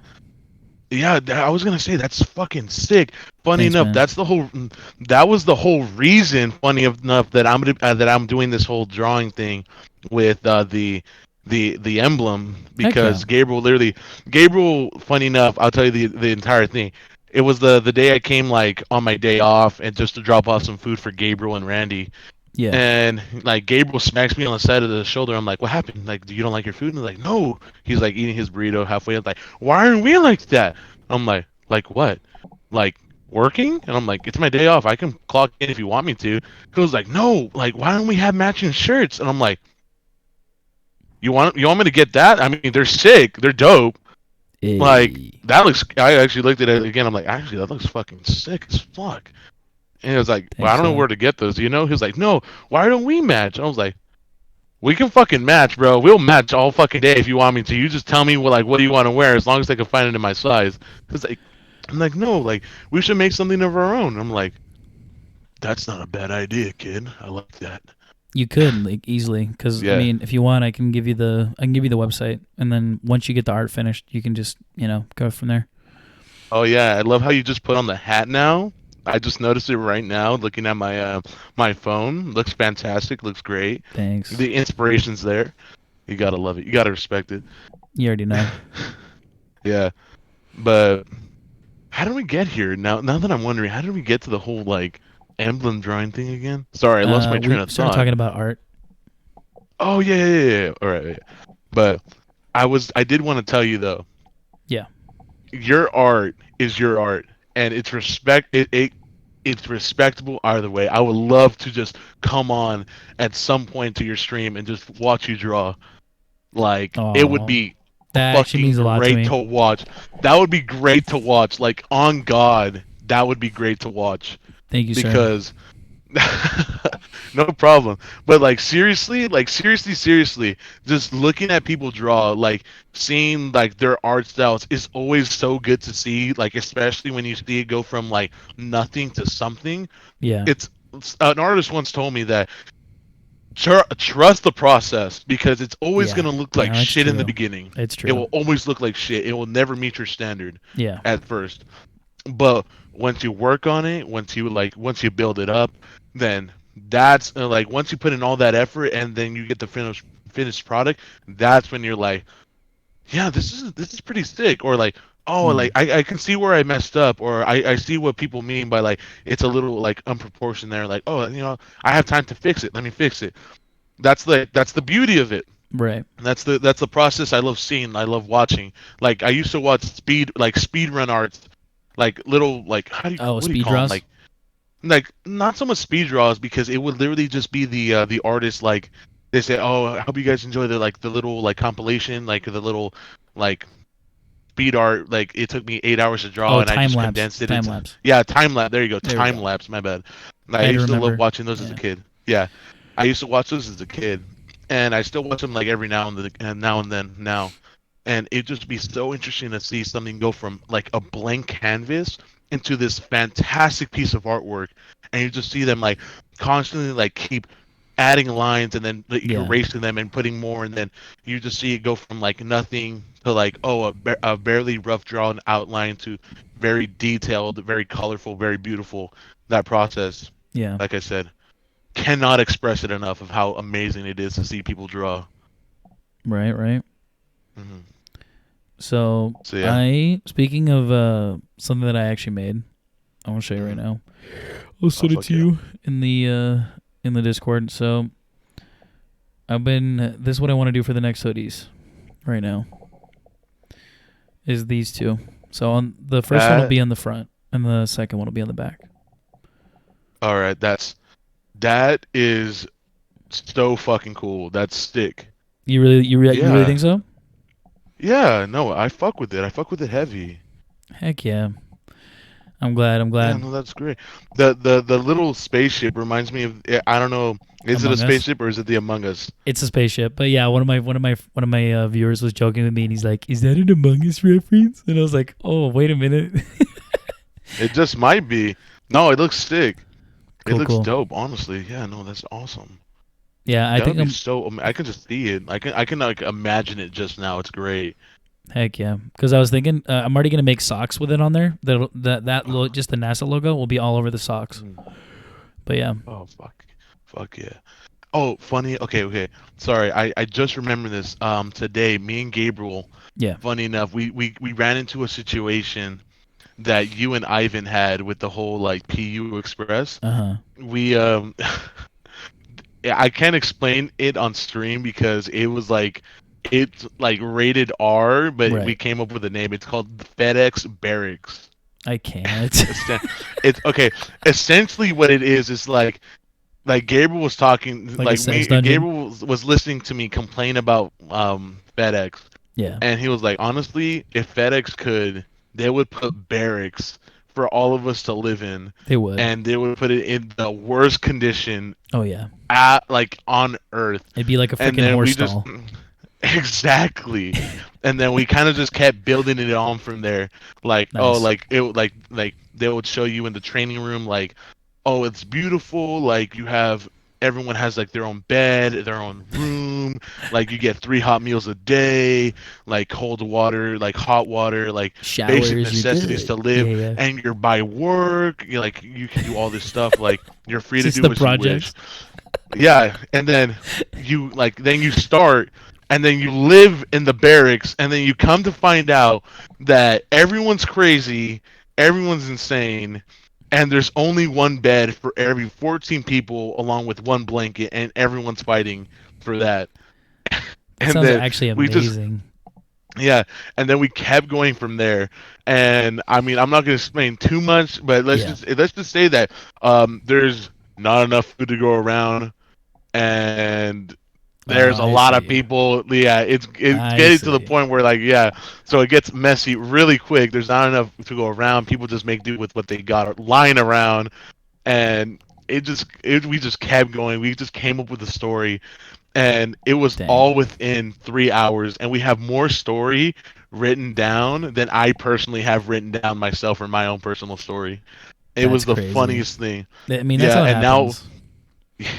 Yeah, I was gonna say that's fucking sick. Funny Thanks, enough, man. that was the whole reason. Funny enough that I'm doing this whole drawing thing with the emblem, Heck yeah. because Gabriel. Funny enough, I'll tell you the entire thing. It was the day I came like on my day off and just to drop off some food for Gabriel and Randy. Yeah. And like Gabriel smacks me on the side of the shoulder. I'm like, "What happened? Like, you don't like your food?" And he's like, "No." He's like eating his burrito halfway. I'm like, "Why aren't we like that?" I'm like what? Like working? And I'm like, "It's my day off. I can clock in if you want me to." He was like, "No. Like, why don't we have matching shirts?" And I'm like, "You want me to get that? I mean, they're sick. They're dope. Like, Hey. that looks." I actually looked at it again. I'm like, "Actually, that looks fucking sick as fuck." And he was like, "Well, I Thanks, don't know fella. where to get those. You know?" He was like, "No. Why don't we match?" I was like, "We can fucking match, bro. We'll match all fucking day if you want me to. You just tell me what do you want to wear, as long as I can find it in my size." Cause like, I'm like, "No, like we should make something of our own." I'm like, "That's not a bad idea, kid. I like that." You could like easily, because I Yeah. mean, if you want, I can give you the website, and then once you get the art finished, you can just go from there. Oh yeah, I love how you just put on the hat now. I just noticed it right now, looking at my phone. Looks fantastic. Looks great. Thanks. The inspiration's there. You gotta love it. You gotta respect it. You already know. Yeah, but how did we get here? Now that I'm wondering, how did we get to the whole like emblem drawing thing again? Sorry, I lost my train We of started thought. talking about art. Oh yeah. All right, yeah. But I did want to tell you though, Yeah. your art is your art, and it's respect. It it's respectable either way. I would love to just come on at some point to your stream and just watch you draw. Like it would Oh, be that actually fucking means a lot to great me. to watch. That would be great to watch. Like on God, that would be great to watch Thank you, sir. because no problem. But like seriously, just looking at people draw, like seeing like their art styles is always so good to see. Like especially when you see it go from like nothing to something. Yeah. It's an artist once told me that trust the process because it's always Yeah. gonna look like No, it's shit in the true. beginning. It's It true. will always look like shit. It will never meet your standard Yeah. at first. But once you work on it, once you build it up, then that's like once you put in all that effort and then you get the finished product, that's when you're like, yeah, this is pretty sick. Or like, oh, like Mm. I can see where I messed up, or I see what people mean by like it's a little like unproportioned there. Like, oh, I have time to fix it. Let me fix it. That's the beauty of it. Right. And that's the process I love seeing. I love watching. Like I used to watch speed run arts, like little like Oh, what do you speed call them? draws. Like not so much speed draws because it would literally just be the artist like they say, oh, I hope you guys enjoy the little like compilation, like the little like speed art. Like it took me 8 hours to draw Oh, and I time just lapse. condensed it Time into lapse. time lapse. There you go, There we time go. lapse. My bad. I I had to used to love remember. watching those as a Yeah. kid. Yeah, I used to watch those as a kid, and I still watch them like every now and then now, and it just be so interesting to see something go from like a blank canvas into this fantastic piece of artwork, and you just see them like constantly like keep adding lines and then like, Yeah. erasing them and putting more, and then you just see it go from like nothing to like a barely rough drawn outline to very detailed, very colorful, very beautiful. That process, Yeah. like I said, cannot express it enough of how amazing it is to see people draw. Right. Right. Hmm. So So yeah. I, speaking of something that I actually made, I want to show you right Hmm. now. I'll Oh send it fuck to yeah. you in the Discord. So this is what I want to do for the next hoodies right now is these two. So on the first one will That be on the front and the second one will be on the back. all right. That is so fucking cool. That's sick. You really think Yeah. so? Yeah. No, I fuck with it. I fuck with it heavy. Heck yeah. I'm glad. I'm Yeah. glad. No, that's great. The little spaceship reminds me of. I don't know. Is it a Among Us. spaceship or is it the Among Us? It's a spaceship, but yeah, one of my viewers was joking with me, and he's like, "Is that an Among Us reference?" And I was like, "Oh, wait a minute." It just might be. No, it looks sick. It Cool, looks cool. dope. Honestly. Yeah. No, that's awesome. Yeah, I That think would be I'm. so. I can just see it. I can like imagine it just now. It's great. Heck yeah, because I was thinking I'm already gonna make socks with it on there. Just the NASA logo will be all over the socks. Mm. But yeah, Oh fuck yeah. Oh, funny. Okay, okay. Sorry, I just remember this. Today, me and Gabriel, yeah. funny enough, we ran into a situation that you and Ivan had with the whole like PU Express. Uh huh. We yeah, I can't explain it on stream because it was like it's like rated R, but we Right. came up with a name. It's called FedEx Barracks. I can't. Essen- It's okay. Essentially, what it is like Gabriel was talking, Like a like sex me. dungeon. Gabriel was listening to me complain about FedEx, Yeah, and he was like, honestly, if FedEx could, they would put barracks for all of us to live in, they would. and they would put it in the worst condition Oh yeah, like on Earth, it'd be like a and freaking then horse we just stall. exactly, and then we kind of just kept building it on from there. Like, oh, Nice. like they would show you in the training room, like, oh, it's beautiful. Like you have everyone has like their own bed, their own room. Like you get 3 hot meals a day, like cold water, like hot water, like basic Showers, you're necessities good. to live. Yeah, yeah. And you're by work, like you can do all this stuff. Like you're free to Just do the as you wish. projects. Yeah, and then you start and then you live in the barracks and then you come to find out that everyone's crazy, everyone's insane, and there's only one bed for every 14 people along with one blanket and everyone's fighting for that. That And sounds then actually we just amazing. Yeah, and then we kept going from there. And I mean, I'm not going to explain too much, but Yeah, let's just say that there's not enough food to go around, and there's a I lot of see. people. Yeah, it's I getting to the see. point where like yeah, so it gets messy really quick. There's not enough to go around. People just make do with what they got lying around, and we just kept going. We just came up with a story, and it was Dang, all within 3 hours. And we have more story written down than I personally have written down myself for my own personal story. It that's was the crazy. funniest thing. I mean, that's Yeah, how it and now happens.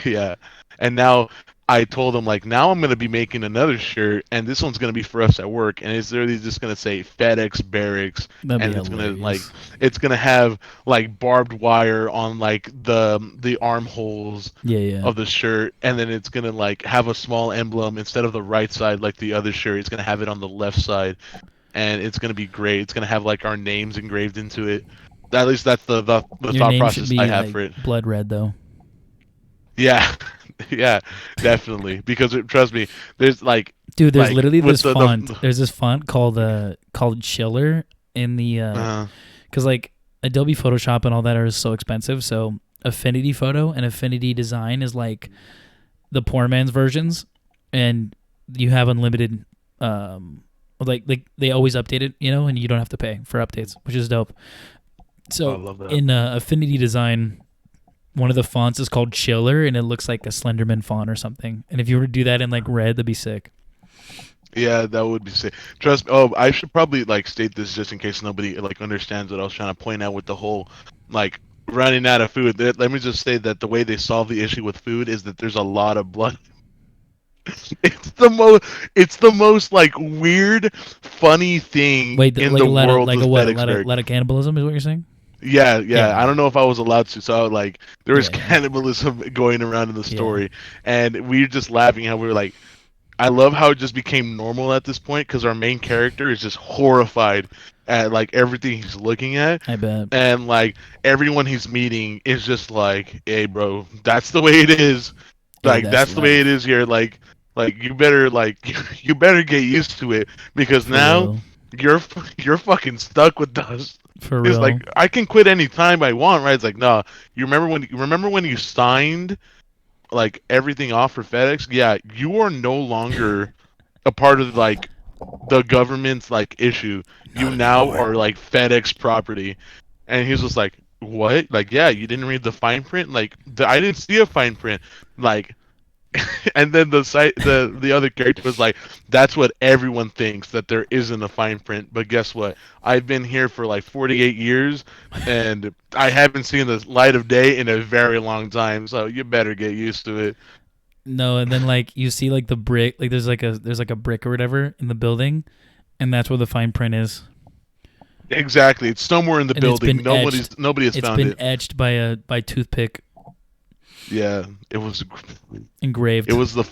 yeah. And now I told him like now I'm gonna be making another shirt and this one's gonna be for us at work and it's literally just gonna say FedEx Barracks That'd be and hilarious. it's gonna have like barbed wire on like the armholes Yeah, yeah. of the shirt and then it's gonna like have a small emblem instead of the right side like the other shirt, it's gonna have it on the left side and it's gonna be great. It's gonna have like our names engraved into it. At least that's the Your thought name should process I be have like for it. blood red though. Yeah, yeah, definitely. Because trust me, there's Dude, there's like literally with this font. There's this font called Chiller in the uh, because like Adobe Photoshop and all that are so expensive. So Affinity Photo and Affinity Design is like the poor man's versions, and you have unlimited. Like they always update it, and you don't have to pay for updates, which is dope. I So love that. in Affinity Design, one of the fonts is called Chiller, and it looks like a Slenderman font or something. And if you were to do that in like red, that'd be sick. Yeah, that would be sick. Trust me. Oh, I should probably like state this just in case nobody like understands what I was trying to point out with the whole like running out of food. Let me just say that the way they solve the issue with food is that there's a lot of blood. It's the most it's the most like weird funny thing Wait, in like the a lot of world like a with what? FedEx. A lot of cannibalism is what you're saying? Yeah, Yeah, yeah. I yeah, don't know if I was allowed to. So like there was yeah, yeah, cannibalism going around in the yeah. story, and we were just laughing how we were like, I love how it just became normal at this point because our main character is just horrified at like everything he's looking at, I bet. and like everyone he's meeting is just like, hey, bro, that's the way it is. Hey, Like that's that's the way it life is here. Like you better like you better get used to it because for now real, you're fucking stuck with us. for It's real. like I can quit any time I want, right? It's like no. You remember when you signed like everything off for FedEx? Yeah, you are no longer a part of like the government's like issue. You Not now anymore. are like FedEx property. And he's just like, what? Like, yeah, you didn't read the fine print. Like, I didn't see a fine print. Like, and then the other character was like, "That's what everyone thinks that there isn't a fine print." But guess what? I've been here for like 48 years, and I haven't seen the light of day in a very long time. So you better get used to it. No, and then like you see like the brick, like there's like a brick or whatever in the building, and that's where the fine print is, Exactly. It's somewhere in the and it's building. been etched. Nobody has It's found been it. etched by toothpick Yeah, it was it engraved. was the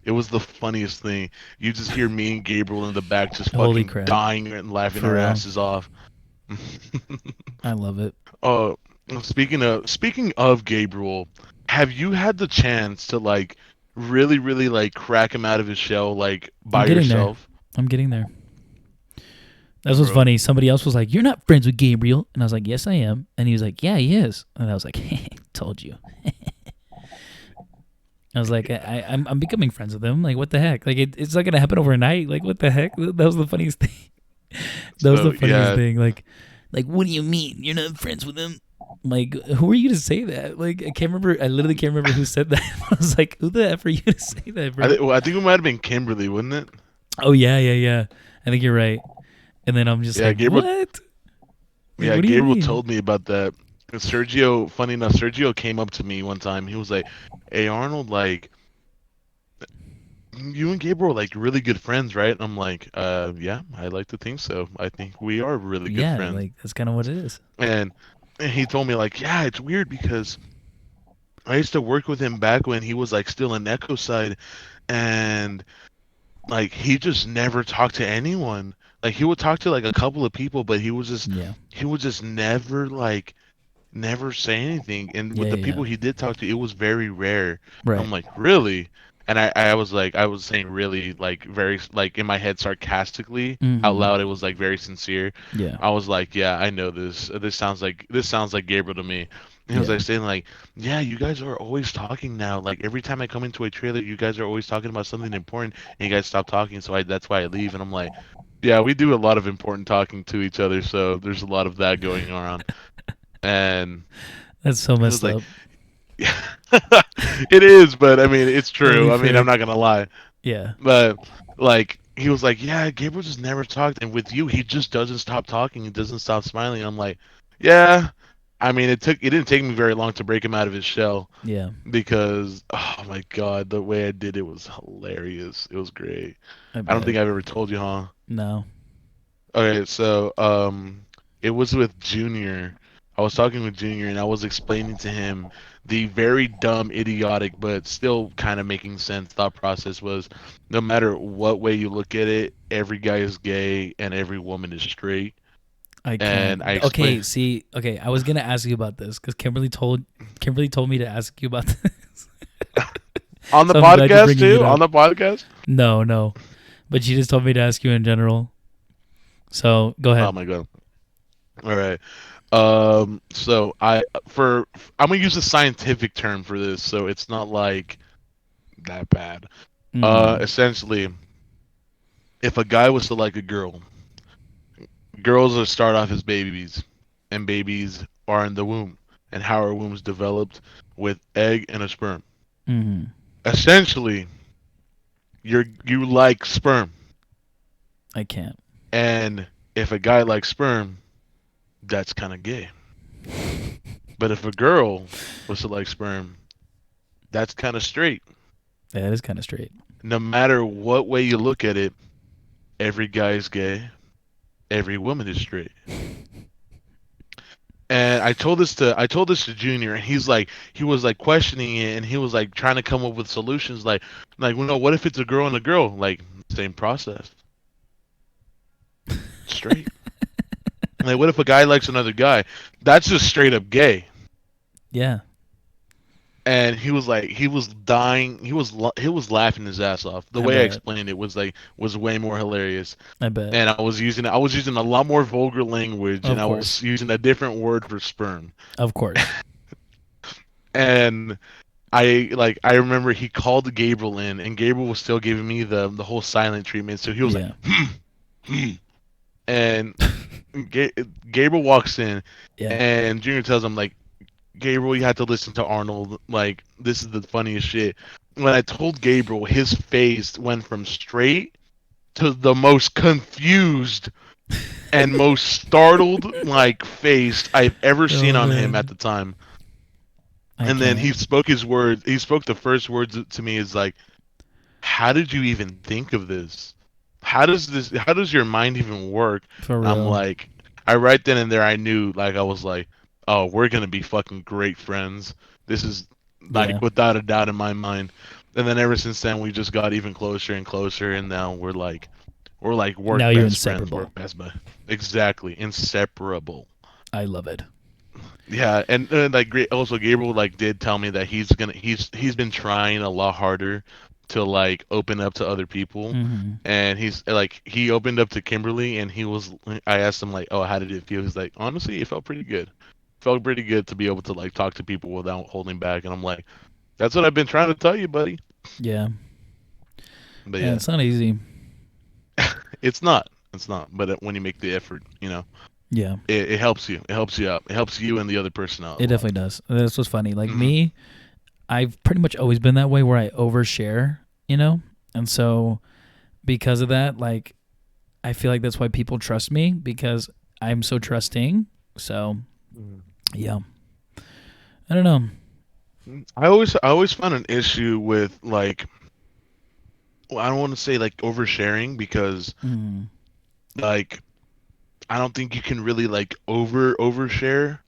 it was the funniest thing. You just hear me and Gabriel in the back just Holy fucking crap, dying and laughing for our real. asses off. I love it. Oh, speaking of Gabriel, have you had the chance to like really like crack him out of his shell like I'm by getting there. yourself, I'm getting there. That was bro? funny. Somebody else was like, "You're not friends with Gabriel," and I was like, "Yes, I am." And he was like, "Yeah, he is." And I was like, "Told you." I was like, I'm becoming friends with him. Like, what the heck? Like, it's not gonna happen overnight. Like, what the heck? That was the funniest thing. That was the So funniest yeah, thing. Like, what do you mean you're not friends with him? Like, who are you to say that? Like, I can't remember. I literally can't remember who said that. I was like, who the f are you to say that, bro? I think it might have been Kimberly, wouldn't it? Oh yeah, yeah, yeah. I think you're right. And then I'm just Yeah, like, Gabriel. what? Like, Yeah, what do you Gabriel mean? told me about that. 'Cause Sergio, funny enough, Sergio came up to me one time. He was like, "Hey Arnold, like you and Gabriel are like really good friends, right?" I'm like, yeah, I like to think so. I think we are really good Yeah, friends." like that's kind of what it is. And, and he told me like, "Yeah, it's weird because I used to work with him back when he was like still in Echo Side, and like he just never talked to anyone. Like he would talk to like a couple of people, but Yeah, he would just never like never say anything. And yeah, with the yeah, yeah. people he did talk to, it was very rare." Right. I'm like, "Really?" And I was like, I was saying really like very like in my head sarcastically out Mm-hmm. loud. It was like very sincere. Yeah. I was like, yeah, I know this. This sounds like Gabriel to me. And he was Yeah. like saying like, yeah, you guys are always talking now. Like every time I come into a trailer, you guys are always talking about something important, and you guys stop talking. So that's why I leave. And I'm like, yeah, we do a lot of important talking to each other. So there's a lot of that going on. And That's so he was messed like, up. yeah, it is, but I mean, it's To be true. I mean, I'm fair. not gonna lie. Yeah. But like he was like, yeah, Gabriel just never talked, and with you, he just doesn't stop talking. He doesn't stop smiling. I'm like, yeah. I mean, it didn't take me very long to break him out of his shell Yeah. because oh my god, the way I did it was hilarious. It was great. I I don't bet. think I've ever told you, huh? No. Okay, so it was with Junior. I was talking with Junior and I was explaining to him the very dumb, idiotic, but still kind of making sense thought process was no matter what way you look at it, every guy is gay and every woman is straight. I And I can't. Okay, explained see, okay, I was gonna ask you about this because Kimberly told me to ask you about this. on the So I'm glad you're podcast bringing it too, on up. the podcast. No, no, but she just told me to ask you in general. So go Oh ahead. my god. All right. So I'm gonna use a scientific term for this, so it's not like that bad. Mm-hmm. Essentially, if a guy was to like a girl, girls are start off as babies, and babies are in the womb. And how are wombs developed? With egg and a sperm. Mm-hmm. Essentially, you like sperm, I can't. and if a guy likes sperm, that's kind of gay. But if a girl was to like sperm, that's kind of straight. That is kind of straight. No matter what way you look at it, every guy is gay, every woman is straight. And I told this to Junior, and he was like questioning it, and he was like trying to come up with solutions, like well, no, what if it's a girl and a girl? Like same process, straight. Like what if a guy likes another guy? That's just straight up gay. Yeah, And he was like, he was dying, he was laughing his ass off. The I way I bet. explained it was way more hilarious. I bet. And I was using a lot more vulgar language, and Of I course. was using a different word for sperm. Of course. And I remember he called Gabriel in, and Gabriel was still giving me the whole silent treatment. So he was like, Yeah. hmm. And Ga- Gabriel walks in, Yeah. and Junior tells him like, Gabriel, you have to listen to Arnold. Like this is the funniest shit. When I told Gabriel, his face went from straight to the most confused and most startled like face I've ever Oh seen on him at man, the time. I And then he can't. spoke his words. He spoke the first words to me is like, "How did you even think of this? How does your mind even work?" For And I'm real. like, I right then and there I knew like I was like, "Oh, we're gonna be fucking great friends." This is Yeah. like without a doubt in my mind. And then ever since then we just got even closer and closer, and now we're like Now work you're best friends. inseparable. Work best bud. Exactly, inseparable. I love it. Yeah, and like also Gabriel like did tell me that he's been trying a lot harder to like open up to other people, Mm-hmm. and he's like he opened up to Kimberly, and I asked him like, oh, how did it feel? He's like, honestly, it felt pretty good. Felt pretty good to be able to like talk to people without holding back, and I'm like, that's what I've been trying to tell you, buddy. Yeah. But Yeah. yeah, It's not easy. it's not. But when you make the effort, Yeah. it helps you. It helps you out. It helps you and the other person out a It lot. definitely does. This was funny. Like Hmm. me, I've pretty much always been that way where I overshare, you know? And so because of that, like I feel like that's why people trust me because I'm so trusting. So, yeah. I don't know. I always found an issue with like well, I don't want to say like oversharing because Mm. like I don't think you can really like overshare.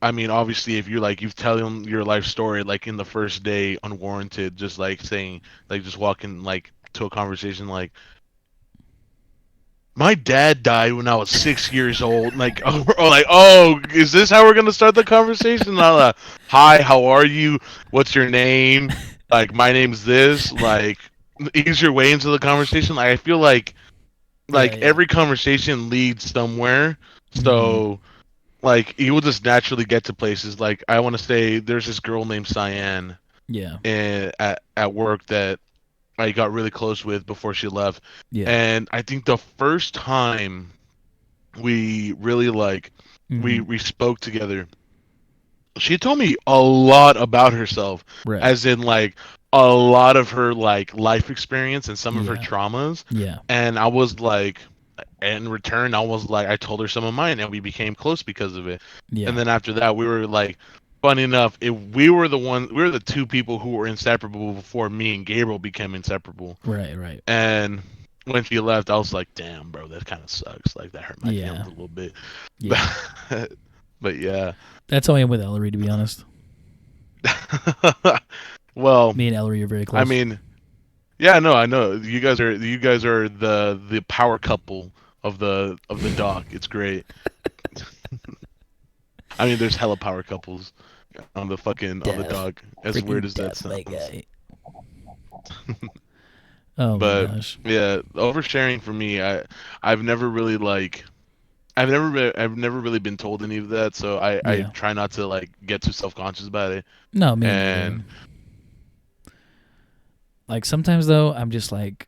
I mean, obviously, if you tell them your life story like in the first day unwarranted, just like saying like just walking like to a conversation like my dad died when I was 6 years old. Like, or like, oh, is this how we're gonna start the conversation? Hi, how are you? What's your name? like my name's this, like ease your way into the conversation. Like I feel Yeah, like yeah. every conversation leads somewhere. Mm, So like you will just naturally get to places. Like I want to say there's this girl named Cyan yeah, at work that I got really close with before she left. yeah. And I think the first time we really like Mm, we spoke together, she told me a lot about herself, right. as in like a lot of her like life experience and some of her Yeah, traumas. yeah, And I was like, in return, I was like, I told her some of mine, and we became close because of it. And yeah. then after that, we were like, funny enough, if we were we were the two people who were inseparable before me and Gabriel became inseparable. Right, right. And when she left, I was like, damn, bro, that kind of sucks. Like that hurt my Yeah, feelings a little bit. yeah. But yeah. That's how I am with Ellery, to be honest. Well, Me and Ellery are very I close. mean, yeah, no, I know you guys are the power couple of the doc. It's great. I mean, there's hella power couples on the Death. dog. As weird Freaking as that death, my sounds. guy. Oh my But gosh. yeah, oversharing for me, I've never really like I've never really been told any of that, so I Yeah. try not to like get too self conscious about it. No, me neither. And Like sometimes though, I'm just like,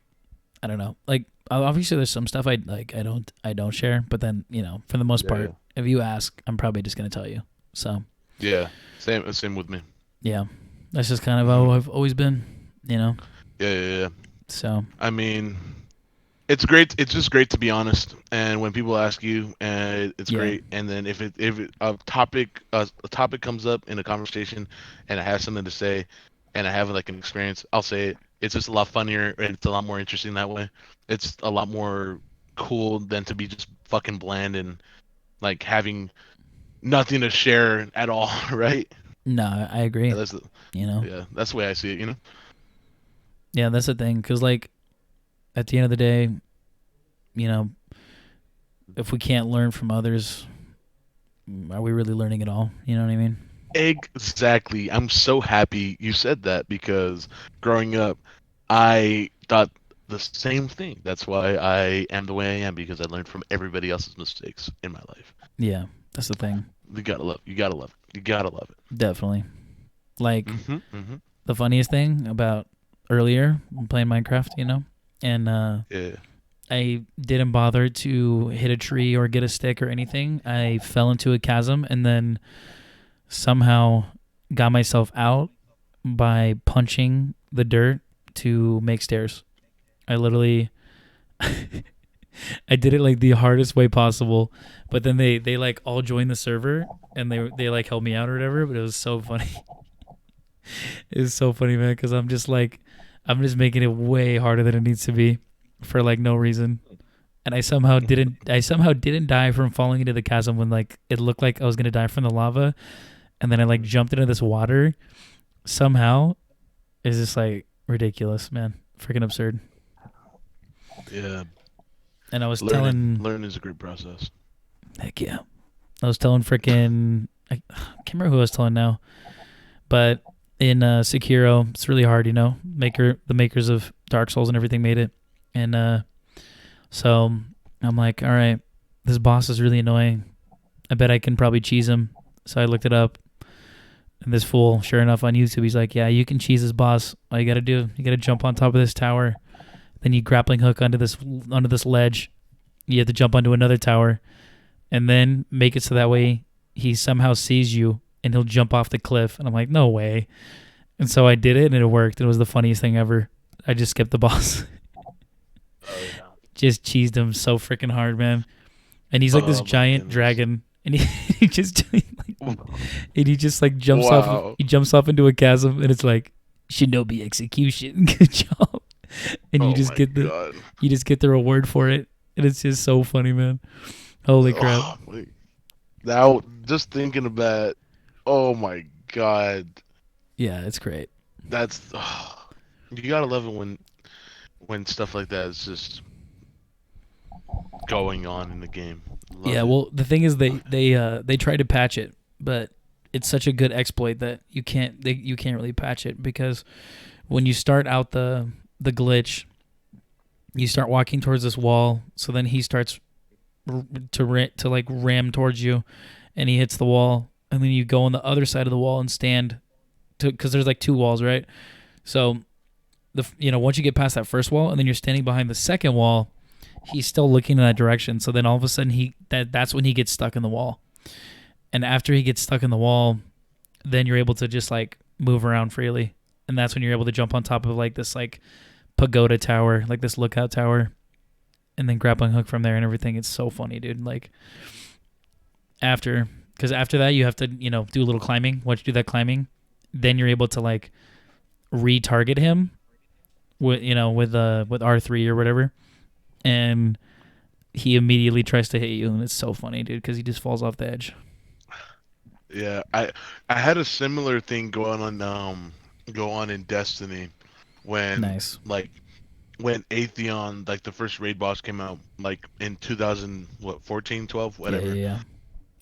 I don't know. Like obviously, there's some stuff I like. I don't share. But then for the most yeah, part, if you ask, I'm probably just gonna tell you. So yeah, same with me. yeah, that's just kind of Hmm. how I've always been. You know. Yeah, yeah, yeah. So I mean, it's great. It's just great to be honest. And when people ask you, it's yeah, great. And then if a topic comes up in a conversation, and I have something to say, and I have like an experience, I'll say it. It's just a lot funnier and it's a lot more interesting that way. It's a lot more cool than to be just fucking bland and like having nothing to share at all, right? no, I agree. Yeah, that's the You know. yeah, that's the way I see it. Yeah, that's the thing. Cause like at the end of the day, you know, if we can't learn from others, are we really learning at all? You know what I mean? Exactly. I'm so happy you said that because growing up, I thought the same thing. That's why I am the way I am because I learned from everybody else's mistakes in my life. Yeah, that's the thing. You gotta love it. You gotta love it. Definitely. Like Mhm. Mhm. the funniest thing about earlier playing Minecraft, and Yeah. I didn't bother to hit a tree or get a stick or anything. I fell into a chasm and then somehow got myself out by punching the dirt to make stairs. I literally I did it like the hardest way possible, but then they like all joined the server and they like helped me out or whatever, but it was so funny. It was so funny, man, cuz I'm just making it way harder than it needs to be for like no reason. And I somehow didn't die from falling into the chasm when like it looked like I was going to die from the lava, and then I like jumped into this water somehow. It's just like ridiculous, man. Freaking absurd. Yeah. And I was telling, Learning is a great process. heck yeah, I was telling freaking, I can't remember who I was telling now, but in Sekiro, it's really hard, the makers of Dark Souls and everything made it, and so I'm like, all right, this boss is really annoying. I bet I can probably cheese him. So I looked it up, and this fool, sure enough, on YouTube, he's like, yeah, you can cheese this boss. All you gotta do, you gotta jump on top of this tower, then you grappling hook onto this ledge. You have to jump onto another tower, and then make it so that way he somehow sees you and he'll jump off the cliff. And I'm like, no way. And so I did it, and it worked. It was the funniest thing ever. I just skipped the boss. Oh yeah. Just cheesed him so freaking hard, man. And he's like this Oh my giant goodness. dragon, and he just like jumps off. Wow. He jumps off into a chasm, and it's like Shinobi execution. Good job. And you Oh just my get the god. you just get the reward for it, and it's just so funny, man. Holy crap! Oh, wait. Now just thinking about oh my god. Yeah, it's great. That's you gotta love it when stuff like that is just going on in the game. Yeah, Love it. well, the thing is, they tried to patch it, but it's such a good exploit that you can't really patch it, because when you start out the glitch, you start walking towards this wall, so then he starts to like ram towards you, and he hits the wall, and then you go on the other side of the wall and stand because there's like two walls, right? So once you get past that first wall and then you're standing behind the second wall, he's still looking in that direction. So then all of a sudden that's when he gets stuck in the wall. And after he gets stuck in the wall, then you're able to just like move around freely. And that's when you're able to jump on top of like this like pagoda tower, like this lookout tower, and then grappling hook from there and everything. It's so funny, dude. Like because after that you have to, do a little climbing. Once you do that climbing, then you're able to like retarget him with R3 or whatever, and he immediately tries to hit you, and it's so funny, dude, because he just falls off the edge. Yeah, I had a similar thing go on in Destiny when Nice. like when Atheon, like the first raid boss came out like in 2014, 12, whatever. Yeah.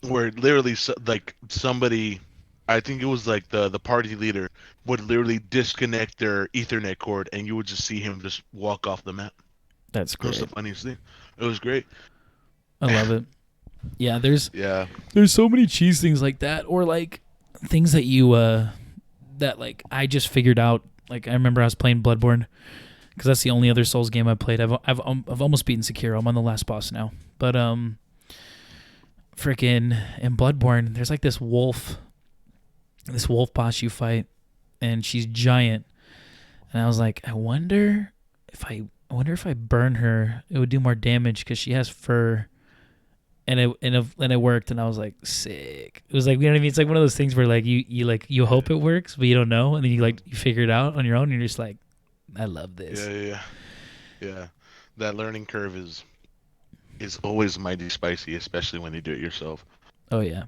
Where literally like somebody, I think it was like the party leader would literally disconnect their Ethernet cord, and you would just see him just walk off the map. That's That was great. the funniest thing. It was great. I love it. Yeah, there's so many cheese things like that, or like things that you that like I just figured out. Like I remember I was playing Bloodborne, because that's the only other Souls game I played. I've almost beaten Sekiro. I'm on the last boss now, but freaking in Bloodborne, there's like this wolf boss you fight, and she's giant. And I was like, I wonder if I burn her, it would do more damage because she has fur. And it worked, and I was like, sick. It was like, you know what I mean? It's like one of those things where like you hope it works, but you don't know, and then you figure it out on your own, and you're just like, I love this. Yeah. That learning curve is always mighty spicy, especially when you do it yourself. Oh yeah.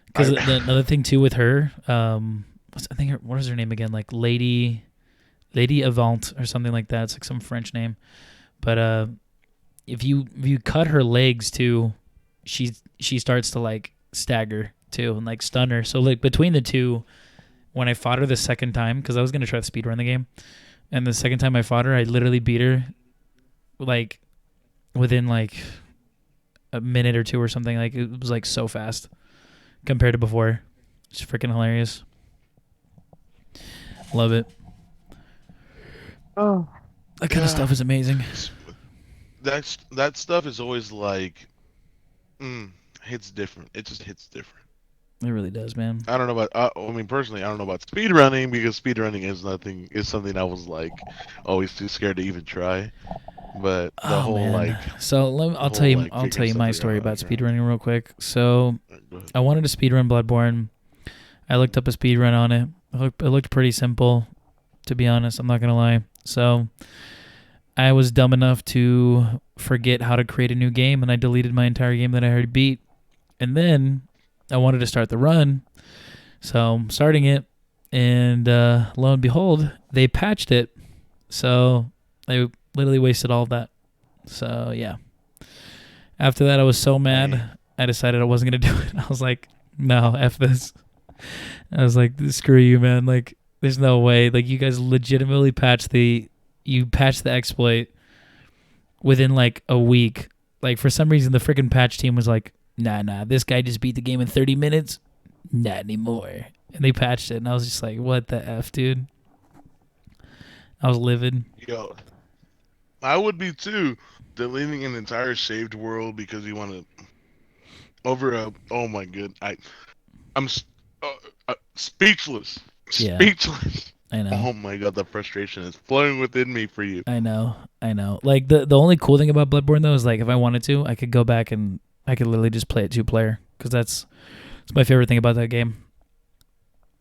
Because another thing too with her, what is her name again? Like Lady Avant or something like that. It's like some French name. But if you cut her legs too, she starts to like stagger too and like stun her. So like between the two, when I fought her the second time, because I was gonna try to speedrun the game, and the second time I fought her, I literally beat her like within like a minute or two or something. Like it was like so fast compared to before. It's freaking hilarious. Love it. Oh, that kind of stuff is amazing. That stuff is always like, hits different. It just hits different. It really does, man. I don't know about. I mean, personally, I don't know about speedrunning, because speedrunning is something I was like always too scared to even try. But the whole man. like, so I'll tell you my story about speedrunning real quick. So I wanted to speedrun Bloodborne. I looked up a speedrun on it. It looked pretty simple, to be honest. I'm not gonna lie. So I was dumb enough to forget how to create a new game, and I deleted my entire game that I already beat. And then I wanted to start the run, so I'm starting it, and lo and behold, they patched it. So I literally wasted all of that. So yeah. After that, I was so mad, I decided I wasn't going to do it. I was like, no, F this. I was like, screw you, man. Like, there's no way. Like, you guys legitimately patched the exploit within like a week. Like, for some reason, the freaking patch team was like, nah, this guy just beat the game in 30 minutes. Not anymore. And they patched it, and I was just like, what the F, dude? I was livid. Yo, I would be too. Deleting an entire saved world because you want to oh my god, I'm speechless. Yeah. Speechless. I know. Oh my god, the frustration is flowing within me for you. I know. Like the only cool thing about Bloodborne though is like if I wanted to, I could go back and I could literally just play it 2-player, because it's my favorite thing about that game.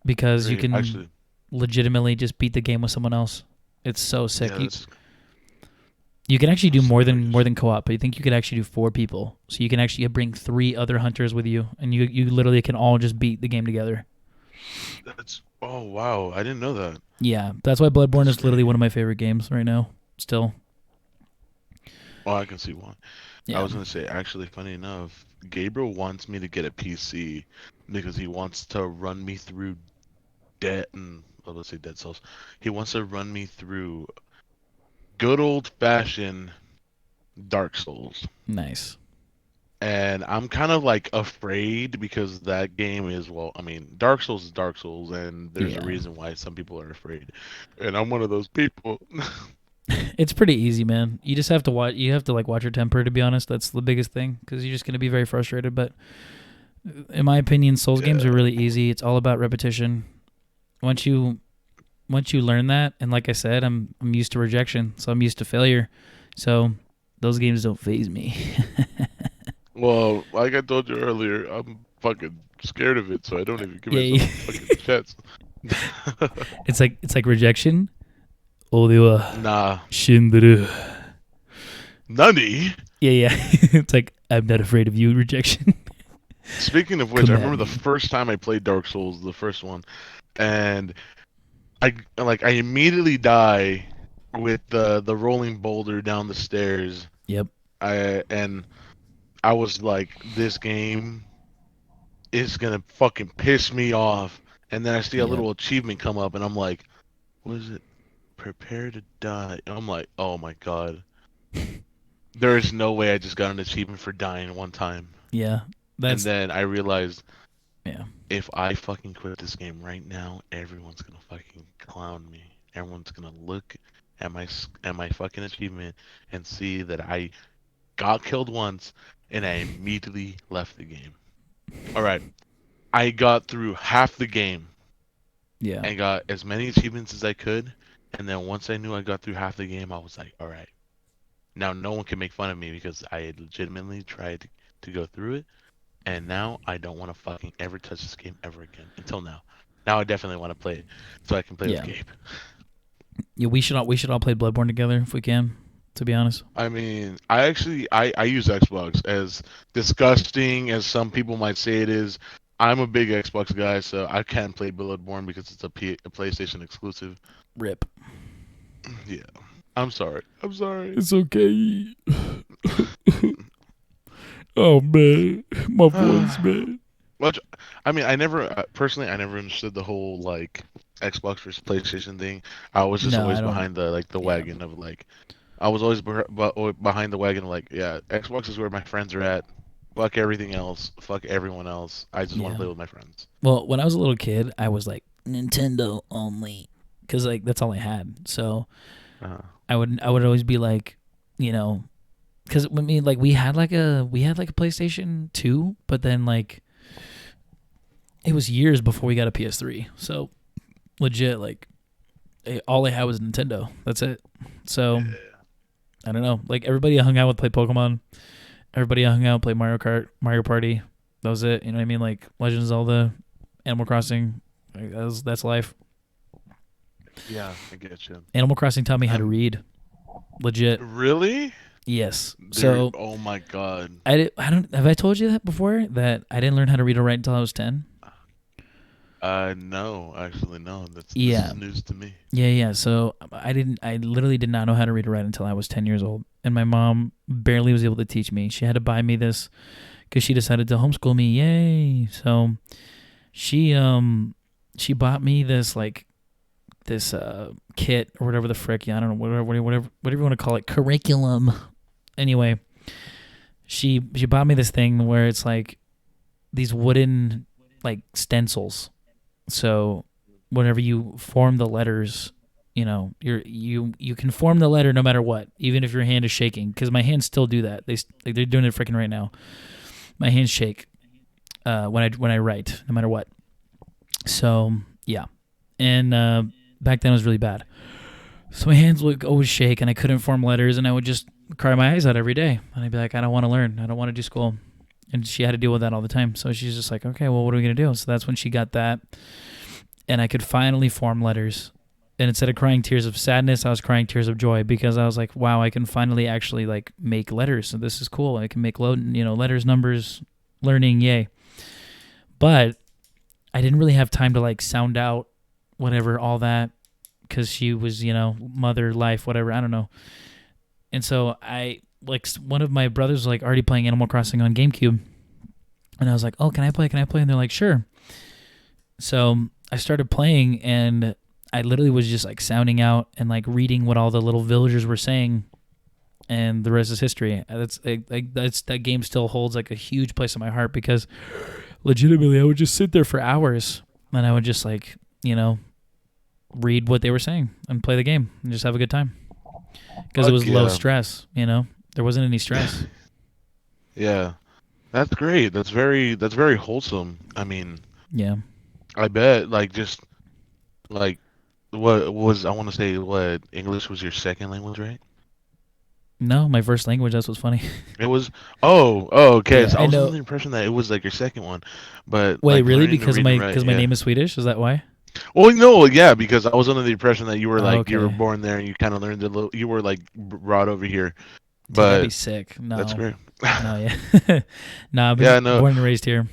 Because you can legitimately just beat the game with someone else. It's so sick. Yeah, you can actually do more than co-op, but I think you could actually do 4 people. So you can actually bring 3 other hunters with you, and you literally can all just beat the game together. Oh wow, I didn't know that. Yeah, that's why Bloodborne is literally one of my favorite games right now. Still. Oh, I can see why. Yeah. I was gonna say, actually, funny enough, Gabriel wants me to get a PC because he wants to run me through let's say Dead Cells. He wants to run me through good old fashioned Dark Souls. Nice. And I'm kind of like afraid because that game is, well, I mean, Dark Souls is Dark Souls, and there's a Yeah. reason why some people are afraid. And I'm one of those people. It's pretty easy, man. You just have to watch. You have to like watch your temper. To be honest, that's the biggest thing because you're just gonna be very frustrated. But in my opinion, Souls games are Yeah. really easy. It's all about repetition. Once you learn that, and like I said, I'm used to rejection, so I'm used to failure. So those games don't phase me. Well, like I told you earlier, I'm fucking scared of it, so I don't even give Yeah, myself a fucking chance. it's like rejection. 俺は Nah. 死んでる. Nani? Yeah. It's like I'm not afraid of you, rejection. Speaking of which, Come I at remember the me. first time I played Dark Souls, the first one, and I immediately die with the rolling boulder down the stairs. Yep. And I was like, this game is gonna fucking piss me off. And then I see a Yep. little achievement come up, and I'm like, what is it? Prepare to die. And I'm like, oh my god. There is no way I just got an achievement for dying one time. Yeah. And That's then I realized yeah. if I fucking quit this game right now, everyone's gonna fucking clown me. Everyone's gonna look at my fucking achievement and see that I got killed once and I immediately left the game. All right, I got through half the game Yeah. and got as many achievements as I could, and then once I knew I got through half the game, I was like, all right, now no one can make fun of me because I had legitimately tried to go through it. And now I don't want to fucking ever touch this game ever again. Until now. Now I definitely want to play it so I can play with Yeah. Gabe. Yeah, we should all play Bloodborne together if we can, to be honest. I mean, I use Xbox, as disgusting as some people might say it is. I'm a big Xbox guy, so I can't play Bloodborne because it's a PlayStation exclusive. Rip. Yeah. I'm sorry. I'm sorry. It's okay. Oh man, my voice, man. Which, I mean, I never personally, I never understood the whole like Xbox versus PlayStation thing. I was just No, I always don't. behind the Yeah. wagon of like, I was always behind the wagon of like, yeah, Xbox is where my friends are at. Fuck everything else. Fuck everyone else. I just want to Yeah. play with my friends. Well, when I was a little kid, I was like Nintendo only, because like that's all I had. So Uh, I would always be like, you know, because I mean, like we had like a PlayStation 2, but then like it was years before we got a PS3. So legit, like all I had was Nintendo. That's it. So I don't know. Like everybody I hung out with played Pokemon. Everybody I hung out played Mario Kart, Mario Party. That was it. You know what I mean? Like Legends of Zelda, Animal Crossing. Like, that's life. yeah, I get you. Animal Crossing taught me how to read. Legit. Really? Yes. There. So Oh my god. I don't have I told you that before, that I didn't learn how to read or write until I was 10. No, actually, no. This Yeah. is news to me. Yeah. So I literally did not know how to read or write until I was 10 years old. And my mom barely was able to teach me. She had to buy me this because she decided to homeschool me. Yay. So she bought me this like this kit or whatever the frick. Yeah, I don't know, whatever you want to call it. Curriculum. Anyway, she bought me this thing where it's like these wooden like stencils. So whenever you form the letters, you can form the letter no matter what, even if your hand is shaking. Because my hands still do that. They're doing it freaking right now. My hands shake when I write, no matter what. So yeah, and back then it was really bad. So my hands would always shake, and I couldn't form letters, and I would just cry my eyes out every day. And I'd be like, I don't want to learn. I don't want to do school. And she had to deal with that all the time. So she's just like, okay, well, what are we going to do? So that's when she got that. And I could finally form letters. And instead of crying tears of sadness, I was crying tears of joy because I was like, wow, I can finally actually like make letters. So this is cool. I can make letters, numbers, learning, yay. But I didn't really have time to like sound out whatever, all that, because she was, mother, life, whatever. I don't know. And so one of my brothers was like already playing Animal Crossing on GameCube. And I was like, oh, can I play? Can I play? And they're like, sure. So I started playing, and I literally was just like sounding out and like reading what all the little villagers were saying, and the rest is history. That game still holds like a huge place in my heart because legitimately I would just sit there for hours and I would just like read what they were saying and play the game and just have a good time because it was low stress. There wasn't any stress. Yeah, that's great. That's very wholesome. I mean, Yeah. I bet just like what was I want to say what English was your second language, right? No, my first language. That's what's funny. It was. Oh, okay. Yeah, So I I was under know. the impression that it was like your second one, but Wait, like really? learning to Because read my and write, because my yeah. name is Swedish? Is that why? Well, no, yeah, because I was under the impression that you were Oh, like you were okay. born there and you kind of learned a little. You were like brought over here, Dude, that'd be but sick. that's No, great. no, yeah, no. I've been Yeah, no, born and raised here.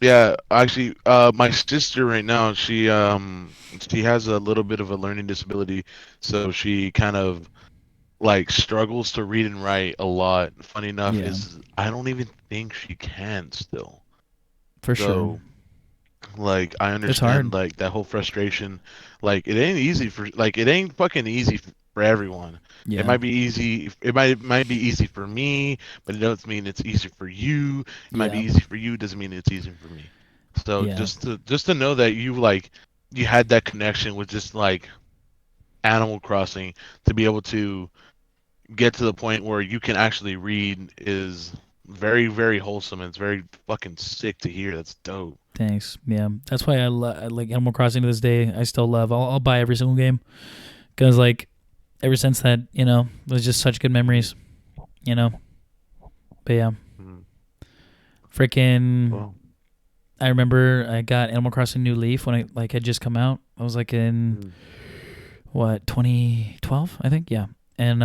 yeah. Actually, my sister right now, she has a little bit of a learning disability, so she kind of like struggles to read and write a lot. Funny enough, Yeah, is I don't even think she can still. for sure. So like I It's understand hard. like that whole frustration. Like it ain't fucking easy for everyone. It Yeah, might be easy. It might be easy for me, but it doesn't mean it's easy for you. It might be yeah, easy for you. Doesn't mean it's easy for me. So yeah. just to know that you had that connection with just like Animal Crossing to be able to get to the point where you can actually read is very very wholesome and it's very fucking sick to hear. That's dope. Thanks. Yeah, that's why I like Animal Crossing to this day. I still love. I'll buy every single game because like ever since that, it was just such good memories. You know. But yeah, Mhm. freaking. Well, I remember I got Animal Crossing New Leaf when it like had just come out. I was like in mhm. what 2012, I think. Yeah, and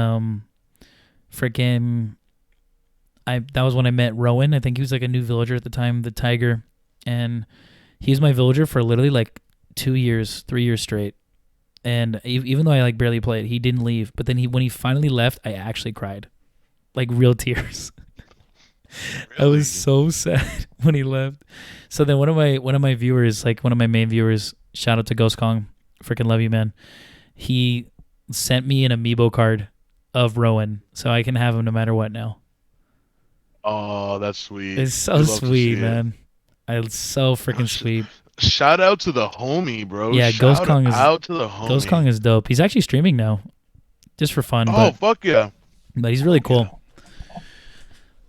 freaking I that was when I met Rowan. I think he was like a new villager at the time, the tiger, and he was my villager for literally like 2 years, 3 years straight. And even though I like barely played, he didn't leave. But then when he finally left, I actually cried, like real tears. I was Really? so sad when he left. So then one of my viewers, like one of my main viewers, shout out to Ghost Kong, freaking love you, man. He sent me an amiibo card of Rowan, so I can have him no matter what now. Oh, that's sweet. It's so You love to sweet, see it. man. It's so Oh, freaking sweet. shout out to the homie, bro. Yeah, Ghost Shout Kong is out to the Ghost Kong homie. is dope. He's actually streaming now, just for fun, Oh, but fuck yeah. he's really Fuck cool. yeah.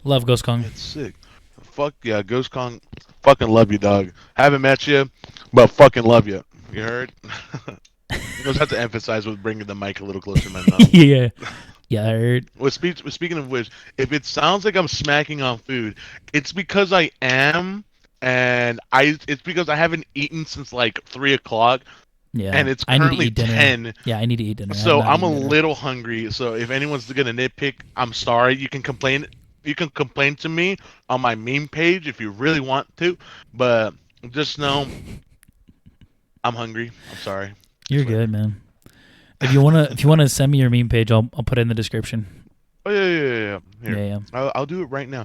Love Ghost Kong. It's sick. Fuck yeah, Ghost Kong. Fucking love you, dog. Haven't met you, but fucking love you. You heard? You just have to emphasize with bringing the mic a little closer to my mouth. Yeah, yeah, I heard. Speaking of which, if it sounds like I'm smacking on food, it's because I am, and it's because I haven't eaten since like 3 o'clock, Yeah, and it's I need to currently eat dinner. 10. Yeah, I need to eat dinner. I have So not I'm a eaten dinner. little hungry. So if anyone's gonna nitpick, I'm sorry. You can complain. You can complain to me on my meme page if you really want to, but just know I'm hungry. I'm sorry. You're Swear. good, man. If you wanna send me your meme page, I'll put it in the description. Oh yeah. Here, Yeah, yeah. I'll do it right now.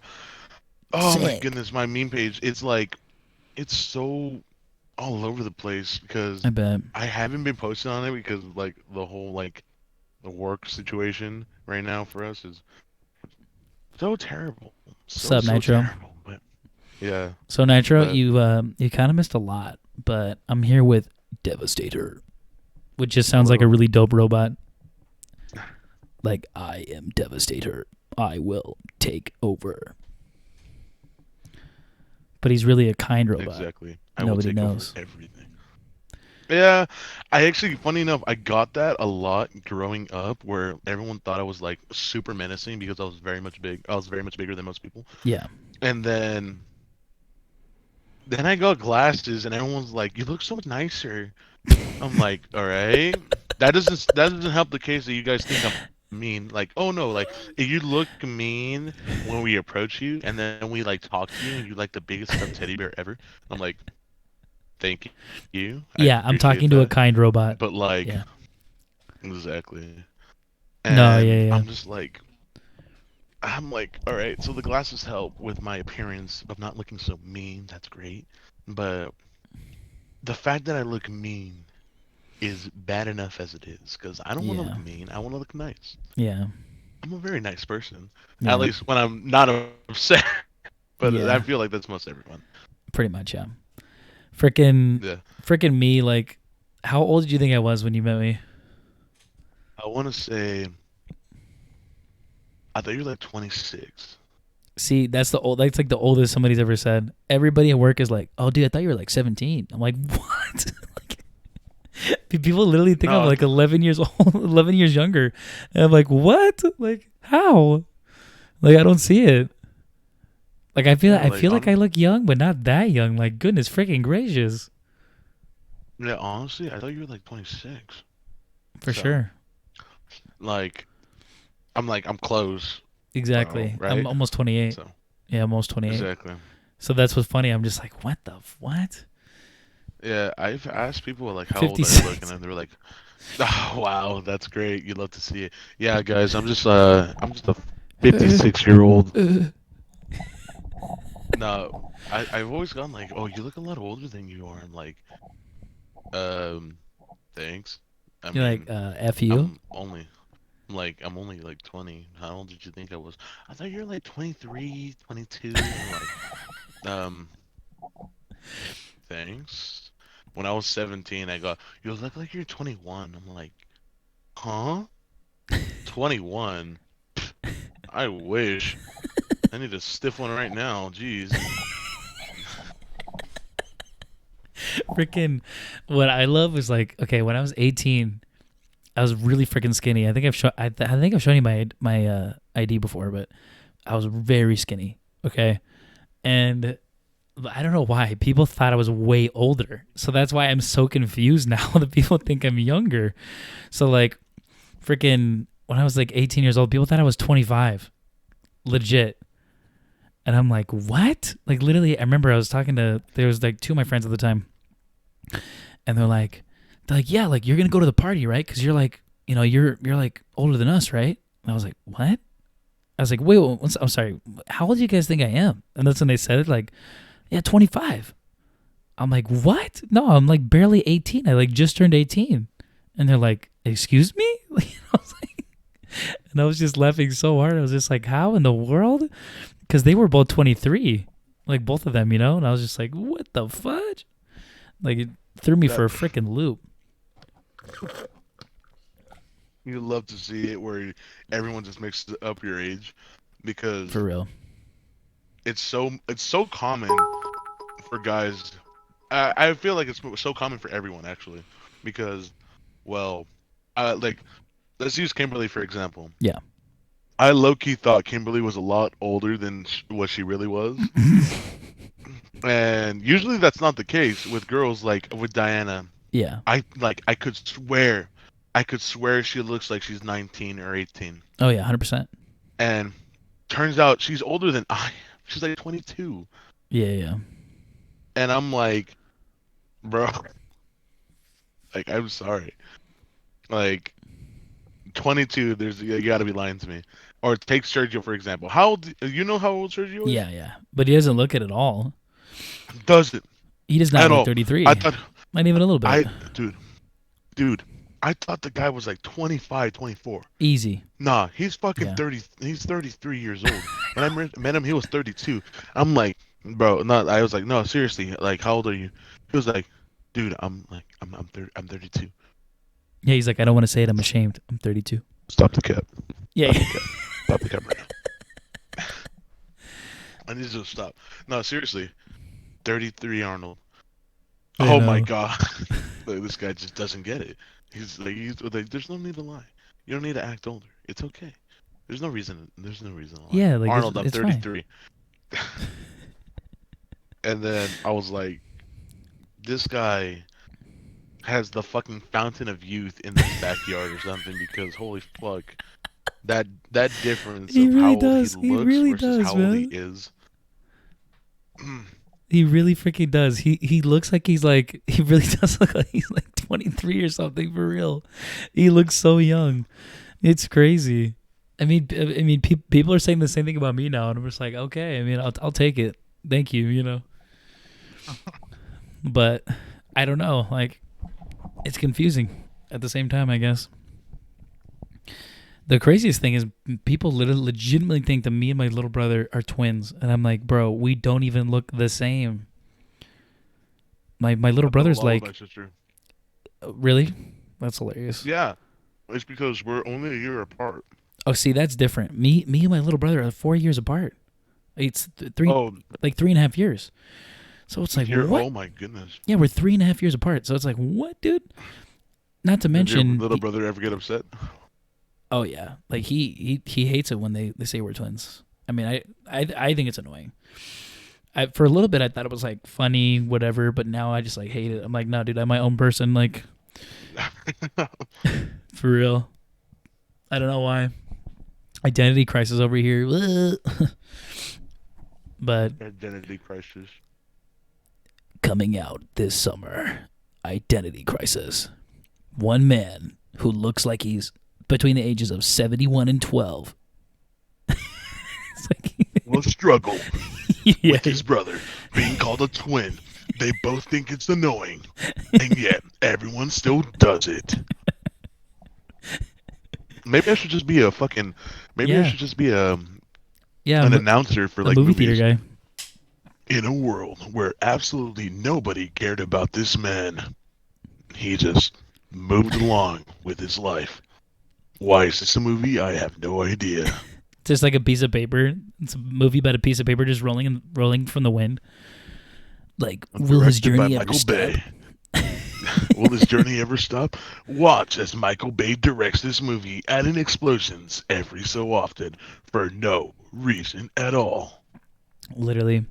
Oh my Sick. goodness, my meme page. It's like it's so all over the place because I bet. I haven't been posting on it because like the whole like the work situation right now for us is so terrible. So Sup, so Nitro? terrible. But yeah, So Nitro, but you kind of missed a lot, but I'm here with Devistator, which just sounds like a whoa. really dope robot. Like I am Devastator. I will take over. But he's really a kind robot. Exactly. I will Nobody take over knows. everything. Yeah, I actually, funny enough, I got that a lot growing up, where everyone thought I was like super menacing because I was very much big. I was very much bigger than most people. Yeah. And then I got glasses, and everyone's like, "You look so much nicer." I'm like, "All right." That doesn't help the case that you guys think I'm mean. Like, oh no, like if you look mean when we approach you, and then we like talk to you, and you like the biggest stuffed teddy bear ever. I'm like, thank you. I Yeah, I'm appreciate talking to a that. kind robot. But like Yeah. exactly. No, yeah, And yeah. I'm just like I'm like, all right, so the glasses help with my appearance of not looking so mean. That's great. But the fact that I look mean is bad enough as it is because I don't want to Yeah. look mean. I want to look nice. Yeah. I'm a very nice person, at Yeah. least when I'm not upset. But I Yeah. feel like that's most everyone. Pretty much, yeah. Freaking Yeah. freaking me, like how old did you think I was when you met me? I want to say, I thought you were like 26. See, that's like the oldest somebody's ever said. Everybody at work is like, "Oh, dude, I thought you were like 17." I'm like, "What?" People literally think I'm No, like 11 years old, 11 years younger. And I'm like, "What? Like how?" Like I don't see it. Like yeah, I like feel like I look young, but not that young. Like goodness freaking gracious. yeah, honestly, I thought you were like 26. For So, sure. like, I'm close, Exactly. I'm right? almost 28. So, Yeah, I'm almost 28. exactly. So that's what's funny. I'm just like, "What the what?" Yeah, I've asked people like how old I look, and 56. then they're like, "Oh, wow, that's great. You'd love to see it." Yeah, guys, I'm just a 56-year-old. No, I've always gone like, "Oh, you look a lot older than you are." I'm like, um, thanks. I You're like, mean, F you? I'm only I'm only like 20. How old did you think I was? I thought you were like 23, 22. I'm like, thanks. When I was 17, I go, "You look like you're 21." I'm like, huh? 21? I wish. I need a stiff one right now. Jeez. Freaking, what I love is like, okay, when I was 18, I was really freaking skinny. I think I think I've shown you my ID before, but I was very skinny. Okay. And I don't know why people thought I was way older. So that's why I'm so confused now that people think I'm younger. So like freaking when I was like 18 years old, people thought I was 25. Legit. And I'm like, what? Like literally, I remember I was talking to there was like two of my friends at the time, and they're like, yeah, like you're gonna go to the party, right? Because you're like, you're like older than us, right? And I was like, what? I was like, wait, I'm sorry. How old do you guys think I am? And that's when they said it, like, yeah, 25. I'm like, what? No, I'm like barely 18. I like just turned 18. And they're like, excuse me? And I was just laughing so hard. I was just like, how in the world? Because they were both 23, like both of them, And I was just like, what the fudge? Like it threw me for That a freaking loop. you love to see it where everyone just mixes up your age because For real. it's so common for guys. I feel like it's so common for everyone actually because well, like let's use Kimberly for example. Yeah. I low key thought Kimberly was a lot older than what she really was. And usually that's not the case with girls like with Diana. Yeah. I could swear she looks like she's 19 or 18. Oh yeah, 100%. And turns out she's older than I am. She's like 22. Yeah, yeah. And I'm like, bro, like I'm sorry. Like 22, you got to be lying to me. Or take Sergio for example. How old you know how old Sergio is? Yeah, yeah. But he doesn't look it at all. Doesn't He does not at look all. I 33. thought Not even a little bit. I dude, I thought the guy was like 25, 24. Easy. Nah, he's fucking Yeah. 30. He's 33 years old. When I met him, he was 32. I'm like, bro, no. I was like, no, seriously. Like, how old are you? He was like, dude, I'm 32. Yeah, he's like, I don't want to say it. I'm ashamed. I'm 32. Stop the cap. Yeah. Stop the cap. Stop the cap right now. I need to stop. No, seriously. 33 Arnold. I Oh my know. god. Like, this guy just doesn't get it. He's like, there's no need to lie. You don't need to act older. It's okay. There's no reason. There's no reason to lie. Yeah, like Arnold, I'm it's fine. 33. And then I was like, this guy has the fucking fountain of youth in his backyard or something because holy fuck, that difference He of how really old he does. He looks really versus does, how old he man. is. He really freaking does. He looks like he really does look like he's like 23 or something for real. He looks so young. It's crazy. People are saying the same thing about me now, and I'm just like, okay. I mean, I'll take it. Thank you. But I don't know. Like, it's confusing at the same time, I guess. The craziest thing is people legitimately think that me and my little brother are twins, and I'm like, bro, we don't even look the same. My little brother's like, my sister. really? That's hilarious. Yeah, it's because we're only a year apart. Oh, see, that's different. Me and my little brother are 4 years apart. It's three, Oh, like 3.5 years. So it's like, what? Oh my goodness. Yeah, we're 3.5 years apart. So it's like, what, dude? Not to Did mention, your little brother ever get upset? oh yeah, like he hates it when they say we're twins. I mean, I think it's annoying. For a little bit, I thought it was like funny, whatever, but now I just like hate it. I'm like, no, dude, I'm my own person. Like, for real. I don't know why. Identity crisis over here. But Identity crisis. coming out this summer, Identity Crisis. One man who looks like he's between the ages of 71 and 12. It's like, Will struggle yeah. with his brother being called a twin. They both think it's annoying, and yet everyone still does it. Maybe I should just be a fucking. Maybe I should just be an announcer for like movie movies. theater guy. In a world where absolutely nobody cared about this man, he just moved along with his life. Why is this a movie? I have no idea. Just like a piece of paper. It's a movie about a piece of paper just rolling from the wind. Like, will his journey ever stop? Will his journey ever stop? Watch as Michael Bay directs this movie, adding explosions every so often for no reason at all. Literally,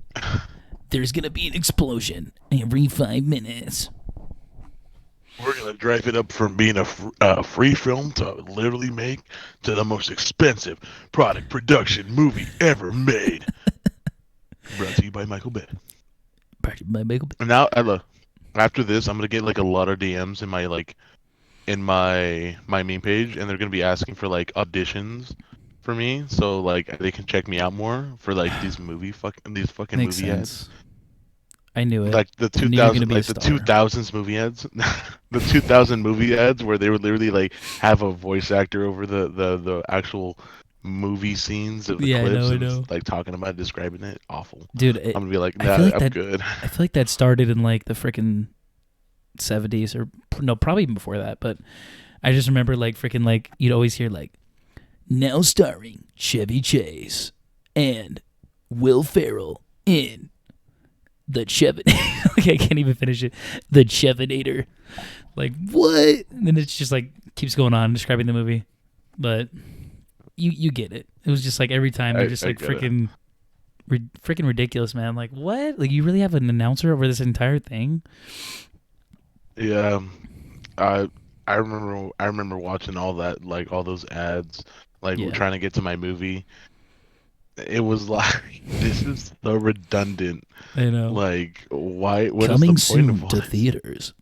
there's gonna be an explosion every 5 minutes. We're gonna drive it up from being a free film to literally make to the most expensive product production movie ever made. Brought to you by Michael Bay. And now, after this, I'm gonna get like a lot of DMs in my meme page, and they're gonna be asking for like auditions for me, so like they can check me out more for like these fucking Makes movie sense. ads. I knew it. Like the 2000s movie ads, the 2000 movie ads where they would literally like have a voice actor over the actual movie scenes of the clips I know. like talking about it, describing it. Awful, dude. I'm gonna be like, I nah, feel like I'm that, good. I feel like that started in like the freaking 70s or no, probably even before that. But I just remember like freaking like you'd always hear like, now starring Chevy Chase and Will Ferrell in the Chevy. Like, I can't even finish it. The Chevinator. Like, what? And then it's just like keeps going on describing the movie. But you get it. It was just like every time they're just like freaking ridiculous, man. Like, what? Like, you really have an announcer over this entire thing? Yeah, I remember watching all that, like all those ads, like trying to get to my movie. It was like, this is so redundant. I know. Like, why? What Coming is the point soon of to theaters.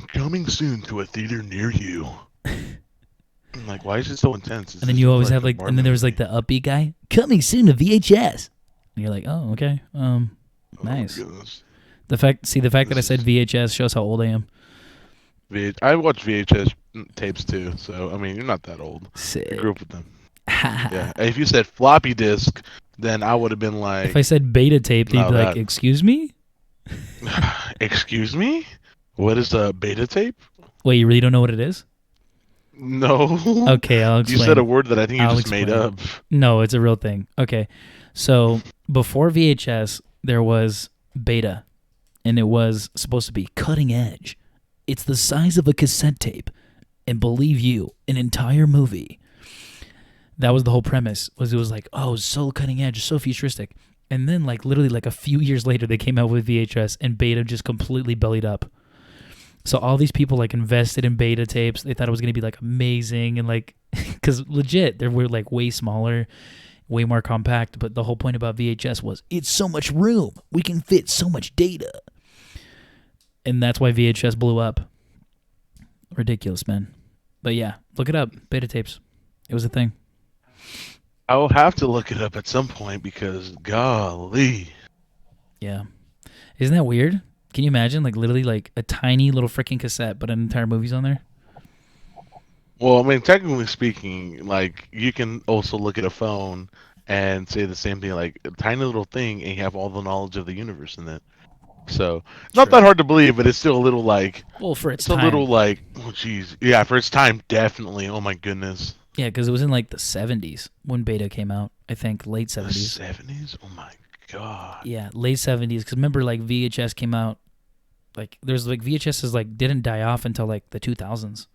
Coming soon to a theater near you. I'm like, why is it so intense? And then you always have like, and then there was like the upbeat guy. Coming soon to VHS. And you're like, oh, okay. Nice. The fact that I said VHS shows how old I am. I watch VHS tapes too, so I mean, you're not that old. Sick. I grew up with them. Yeah. If you said floppy disk, then I would have been like. If I said beta tape, then you'd be like, excuse me? Excuse me? What is a beta tape? Wait, you really don't know what it is? No. Okay, I'll explain. You said a word that I think you just made up. No, it's a real thing. Okay. So before VHS, there was beta, and it was supposed to be cutting edge. It's the size of a cassette tape, and believe you, an entire movie. That was the whole premise. It was like, oh, so cutting edge, so futuristic. And then like literally like a few years later, they came out with VHS, and beta just completely bellied up. So all these people like invested in beta tapes. They thought it was going to be like amazing, and like, because legit, they were like way smaller, way more compact. But the whole point about VHS was it's so much room. We can fit so much data. And that's why VHS blew up. Ridiculous, man. But yeah, look it up. Beta tapes. It was a thing. I'll have to look it up at some point because golly. Yeah. Isn't that weird? Can you imagine like literally like a tiny little freaking cassette, but an entire movie's on there? Well, I mean, technically speaking, like you can also look at a phone and say the same thing, like a tiny little thing, and you have all the knowledge of the universe in it. So not True. that hard to believe, but it's still a little like Well, for its it's a little time. like oh geez, yeah, for its time, definitely. Oh my goodness, Yeah, because it was in like the 70s when Beta came out. I think late the 70s. '70s. Oh my god. Yeah, late 70s. Because remember, like VHS came out. Like there's like VHS like didn't die off until like the 2000s.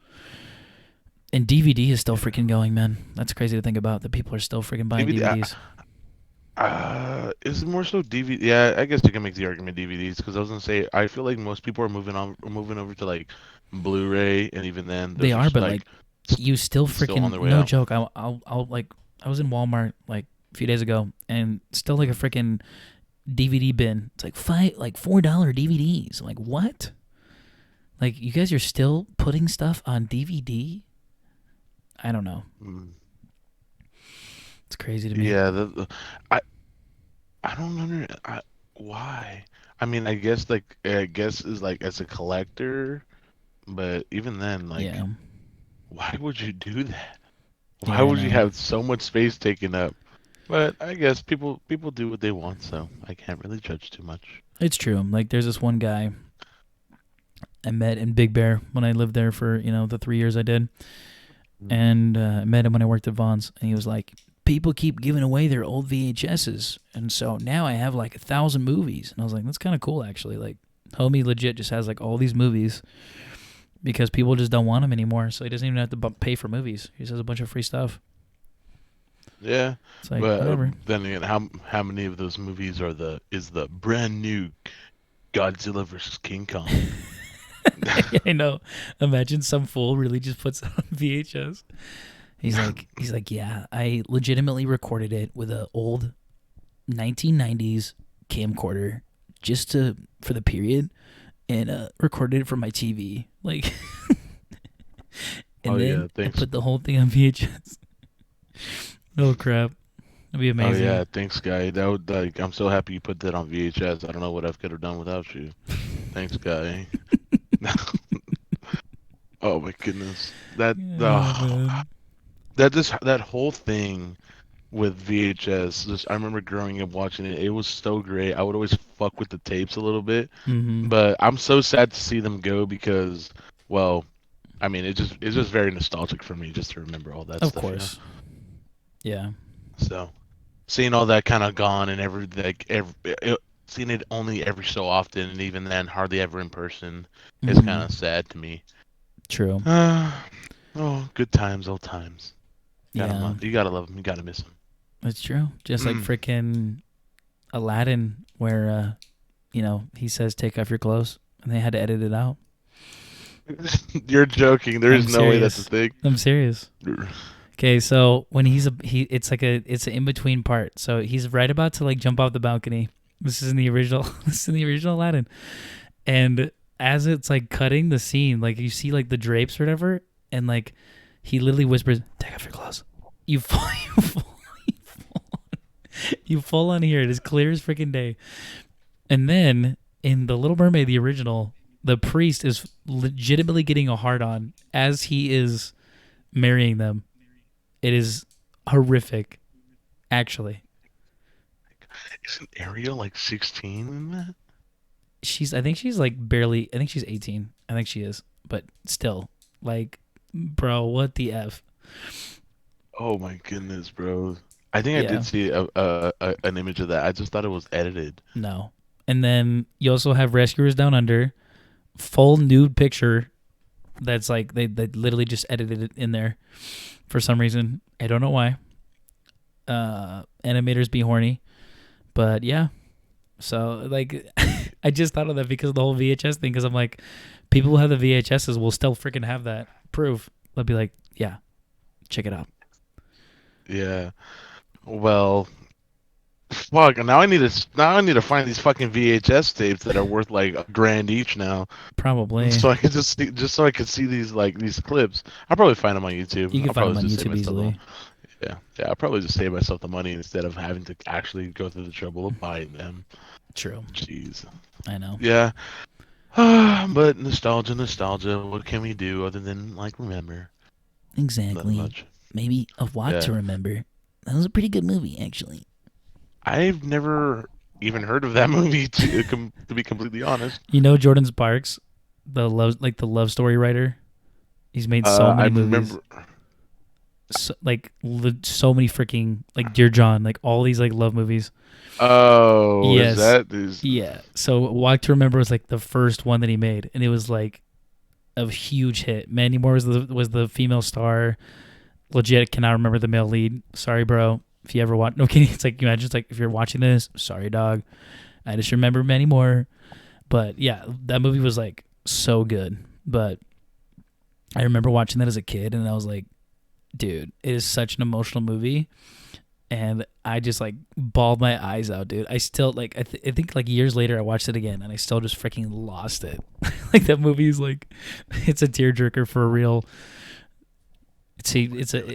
And DVD is still freaking going, man. That's crazy to think about that people are still freaking buying DVD, DVDs. is it more so DVD? Yeah, I guess you can make the argument DVDs because I was gonna say I feel like most people are moving over to like Blu-ray, and even then They those are are, but like like you still still on freaking their way no out. joke. I'll like I was in Walmart like a few days ago and still like a freaking DVD bin. It's like $4 DVDs. I'm like what? Like you guys are still putting stuff on DVD? I don't know. Mm. It's crazy to me. Yeah, I I don't under why. I mean, I guess is like as a collector, but even then, like, Yeah. why would you do that? Why Yeah, I would you know. have so much space taken up? But I guess people do what they want, so I can't really judge too much. It's true. Like there's this one guy I met in Big Bear when I lived there for, the 3 years I did. Mm. And I met him when I worked at Vaughn's, and he was like, "People keep giving away their old VHSs, and so now I have like 1,000 movies." And I was like, "That's kind of cool, actually." Like, homie legit just has like all these movies because people just don't want them anymore. So he doesn't even have to pay for movies. He just has a bunch of free stuff. Yeah, It's like but whatever. then again, how many of those movies are the brand new Godzilla versus King Kong? I know. Imagine some fool really just puts it on VHS. He's like, yeah, I legitimately recorded it with an old 1990s camcorder just for the period, and recorded it from my TV. Like, and Oh yeah, then I thanks. put the whole thing on VHS. Oh crap, that'd be Oh amazing. yeah, thanks, guy. That would like I'm so happy you put that on VHS. I don't know what I could have done without you. Thanks, guy. Oh my goodness. Oh man. That whole thing with VHS, I remember growing up watching it. It was so great. I would always fuck with the tapes a little bit, Mm-hmm. but I'm so sad to see them go because, well, I mean, it's just very nostalgic for me just to remember all that Of stuff. course. Yeah. So seeing all that kind of gone and seeing it only every so often, and even then hardly ever in person, is Mm-hmm. kind of sad to me. True. Oh, good times, old times. Yeah, You gotta love them. You gotta miss that's true. Just like them. freaking Aladdin, where he says take off your clothes, and they had to edit it out. You're joking. There I'm is no way that's a serious. thing. I'm serious. Okay, so when it's it's an in between part. So he's right about to like jump off the balcony. This is in the original. This is in the original Aladdin, and as it's like cutting the scene, like you see like the drapes or whatever, and like he literally whispers, "Take off your clothes." You fall, you fall on here. It is clear as freaking day. And then in the Little Mermaid, the original, the priest is legitimately getting a hard on as he is marrying them. It is horrific, actually. Isn't Ariel like 16 in that? I think she's like barely, I think she's 18. I think she is. But still, like, bro, what the F? Oh my goodness, bro. I think I Yeah, did see an image of that. I just thought it was edited. no. And then you also have Rescuers Down Under, full nude picture that's like, they literally just edited it in there for some reason. I don't know why. Animators be horny. But yeah. So, like, I just thought of that because of the whole VHS thing. Because I'm like, people who have the VHSs will still freaking have that proof. They'll be like, yeah, check it out. Yeah. Well, fuck. Now I need to find these fucking VHS tapes that are worth like $1,000 each now, Probably. so I could just so I could see these clips. I'll probably find them on YouTube. You can I'll find them probably on just save YouTube myself the easily. yeah. I'll probably just save myself the money instead of having to actually go through the trouble of buying them. True. Jeez. I know. Yeah. But nostalgia. What can we do other than like remember? Nothing Exactly. much. Maybe a Walk to Yeah. Remember. That was a pretty good movie, actually. I've never even heard of that movie to be completely honest. You know Jordan Sparks, the love story writer. He's made so I many movies, remember. so many freaking like Dear John, like all these like love movies. Oh, is Yes, that is yeah. So Walk to Remember was like the first one that he made, and it was like a huge hit. Mandy Moore was the female star. Legit cannot remember the male lead. Sorry, bro. If you ever watch, no kidding. It's like you imagine. It's like if you're watching this, sorry, dog. I just remember Mandy Moore. But yeah, that movie was like so good. But I remember watching that as a kid, and I was like, dude, it is such an emotional movie. And I just like bawled my eyes out, dude. I still like, I think like years later, I watched it again, and I still just freaking lost it. Like that movie is like, it's a tearjerker for real.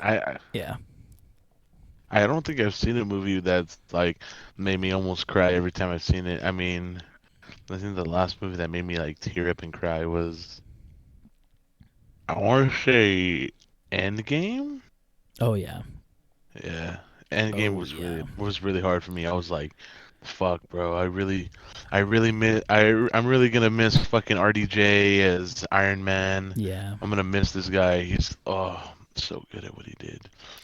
I Yeah. I don't think I've seen a movie that's like made me almost cry every time I've seen it. I mean, I think the last movie that made me like tear up and cry was I want to say Endgame. Oh yeah. Yeah, Endgame Oh was yeah. really hard for me. I was like, fuck, bro. I really miss. I'm really gonna miss fucking RDJ as Iron Man. Yeah. I'm gonna miss this guy. He's so good at what he did.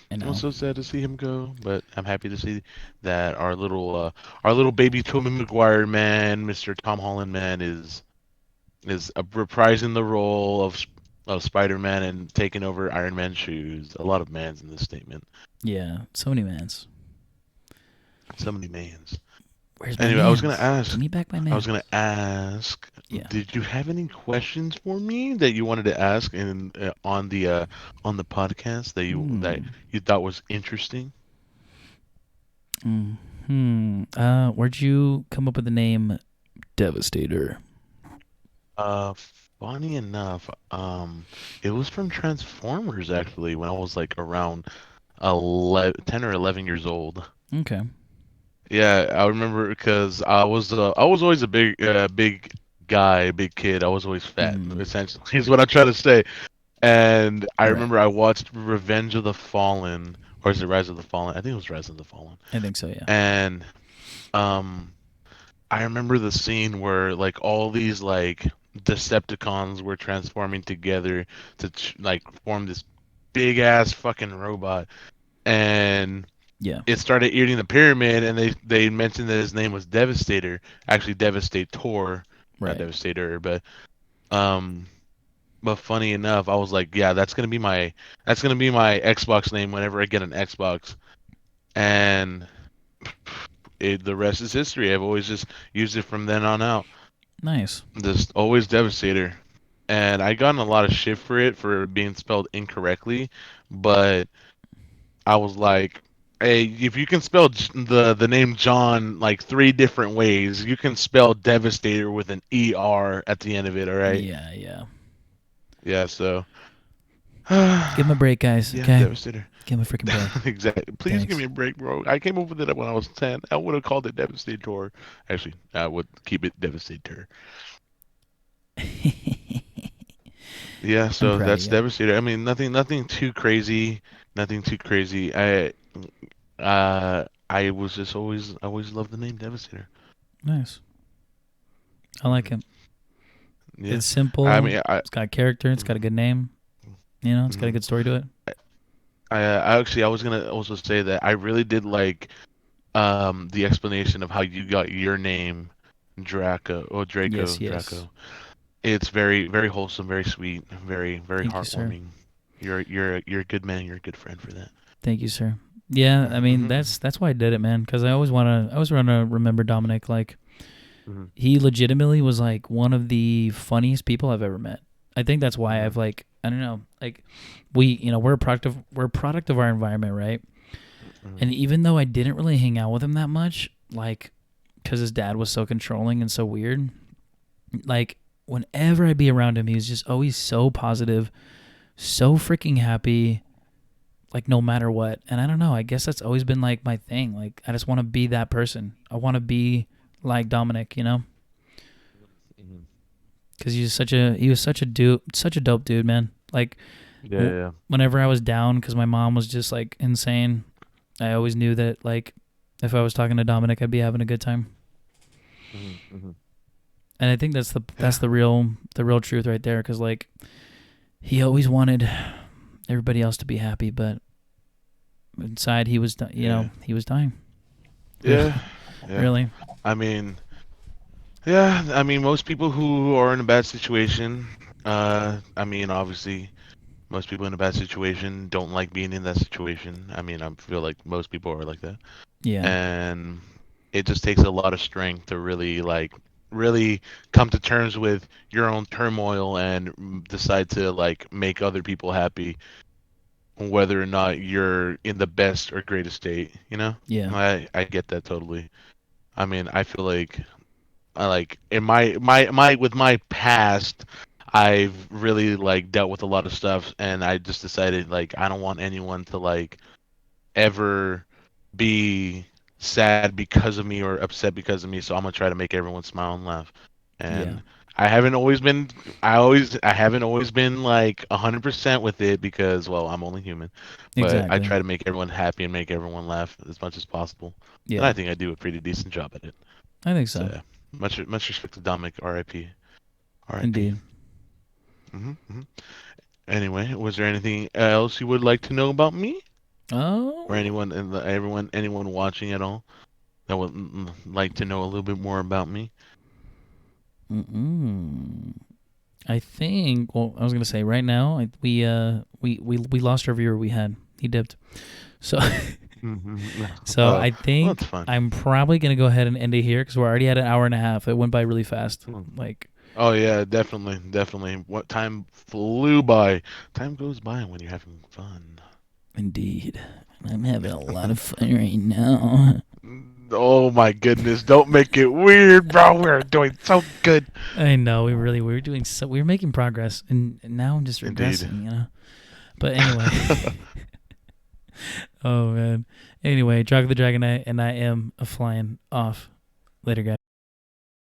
I It was know. so sad to see him go, but I'm happy to see that our little baby Tobey Maguire man, Mr. Tom Holland man, is reprising the role of Spider-Man and taking over Iron Man's shoes. A lot of mans in this statement. Yeah. So many mans. So many mans. Where's my Anyway, I was gonna mans? Give ask. me back my I was gonna mans. ask. Yeah. Did you have any questions for me that you wanted to ask on the podcast that Hmm. you thought was interesting? Where'd you come up with the name Devastator? Uh, Funny enough, it was from Transformers actually when I was like around 10 or 11 years old. Okay. Yeah, I remember because I was always a big guy, big kid. I was always fat, Mm. essentially, is what I'm trying to say. And I Right. remember I watched Revenge of the Fallen, or is it Rise of the Fallen? I think it was Rise of the Fallen. I think so. Yeah. And um, I remember the scene where like all these like Decepticons were transforming together to like form this big ass fucking robot, and Yeah. it started eating the pyramid, and they mentioned that his name was Devastator, actually Devastator, not Right. Devastator, um. But funny enough, I was like, yeah, that's gonna be my Xbox name whenever I get an Xbox, and the rest is history. I've always just used it from then on out. Nice. Just always Devastator, and I got in a lot of shit for it for being spelled incorrectly, but I was like, hey, if you can spell the name John like three different ways, you can spell Devastator with an ER at the end of it. All right? Yeah. Yeah. Yeah. So. Give him a break, guys. Yeah, Okay. Devastator. Give him a freaking break. Exactly. Please give Thanks. me a break, bro. I came up with it when I was 10. I would have called it Devastator. Actually, I would keep it Devastator. Yeah, I'm so proud of that's you. Devastator. I mean, nothing too crazy. Nothing too crazy. I was just always loved the name Devastator. Nice. I like it. Yeah. It's I simple. mean, It's got character. It's got a good name. It's got a mhm. good story to it. I was gonna also say that I really did like the explanation of how you got your name Draco or Yes. Yes. Draco. It's very very wholesome, very sweet, very very Thank you, sir. heartwarming. You're a good man, you're a good friend for that. Thank you, sir. Yeah, I mean Mm-hmm. that's why I did it, man. Because I always want to remember Dominic. Like Hmm. he legitimately was like one of the funniest people I've ever met. I think that's why Hmm. I've like I don't know like we're a product of our environment, right? Hmm. And even though I didn't really hang out with him that much, like, because his dad was so controlling and so weird. Like, whenever I'd be around him, he was just always so positive, so freaking happy, like, no matter what. And I don't know, I guess that's always been, like, my thing. Like, I just want to be that person. I want to be like Dominic, you know? Mhm. Because he was such a dope dude, man. Like, Yeah. whenever I was down, because my mom was just, like, insane, I always knew that, like, if I was talking to Dominic, I'd be having a good time. Mm-hmm. And I think that's the real truth right there. Because, like, he always wanted everybody else to be happy, but inside he was, he was dying. Yeah. Yeah. Really. I mean, yeah. I mean, most people who are in a bad situation, I mean, obviously, most people in a bad situation don't like being in that situation. I mean, I feel like most people are like that. Yeah. And it just takes a lot of strength to really come to terms with your own turmoil and decide to like make other people happy, whether or not you're in the best or greatest state, you know? Yeah. I get that totally. I mean, I feel like I like in my with my past, I've really like dealt with a lot of stuff, and I just decided like I don't want anyone to like ever be sad because of me or upset because of me. So I'm gonna try to make everyone smile and laugh. Yeah. And I haven't always been like 100% with it because well I'm only human, but I Exactly. try to make everyone happy and make everyone laugh as much as possible. And Yeah. I think I do a pretty decent job at it. I think So so. yeah, much respect to Dominic, R.I.P. R.I.P. Indeed. Hmm. Anyway, was there anything else you would like to know about me or Oh. anyone watching at all that would like to know a little bit more about me? Mm-mm. I think. Well, I was gonna say right now, we lost our viewer. We had he dipped. So Hmm. so I Well, think that's fun. I'm probably gonna go ahead and end it here because we're already at an hour and a half. It went by really fast. Mm. Like, Oh yeah, definitely. What time flew by? Time goes by when you're having fun. indeed, I'm having a lot of fun right now. Oh my goodness! Don't make it weird, bro. We're doing so good. I know we were doing so we were making progress, and now I'm just Indeed. regressing, you know. But anyway, oh man. Anyway, Draco the Dragonite, and I am a flying off. Later, guys.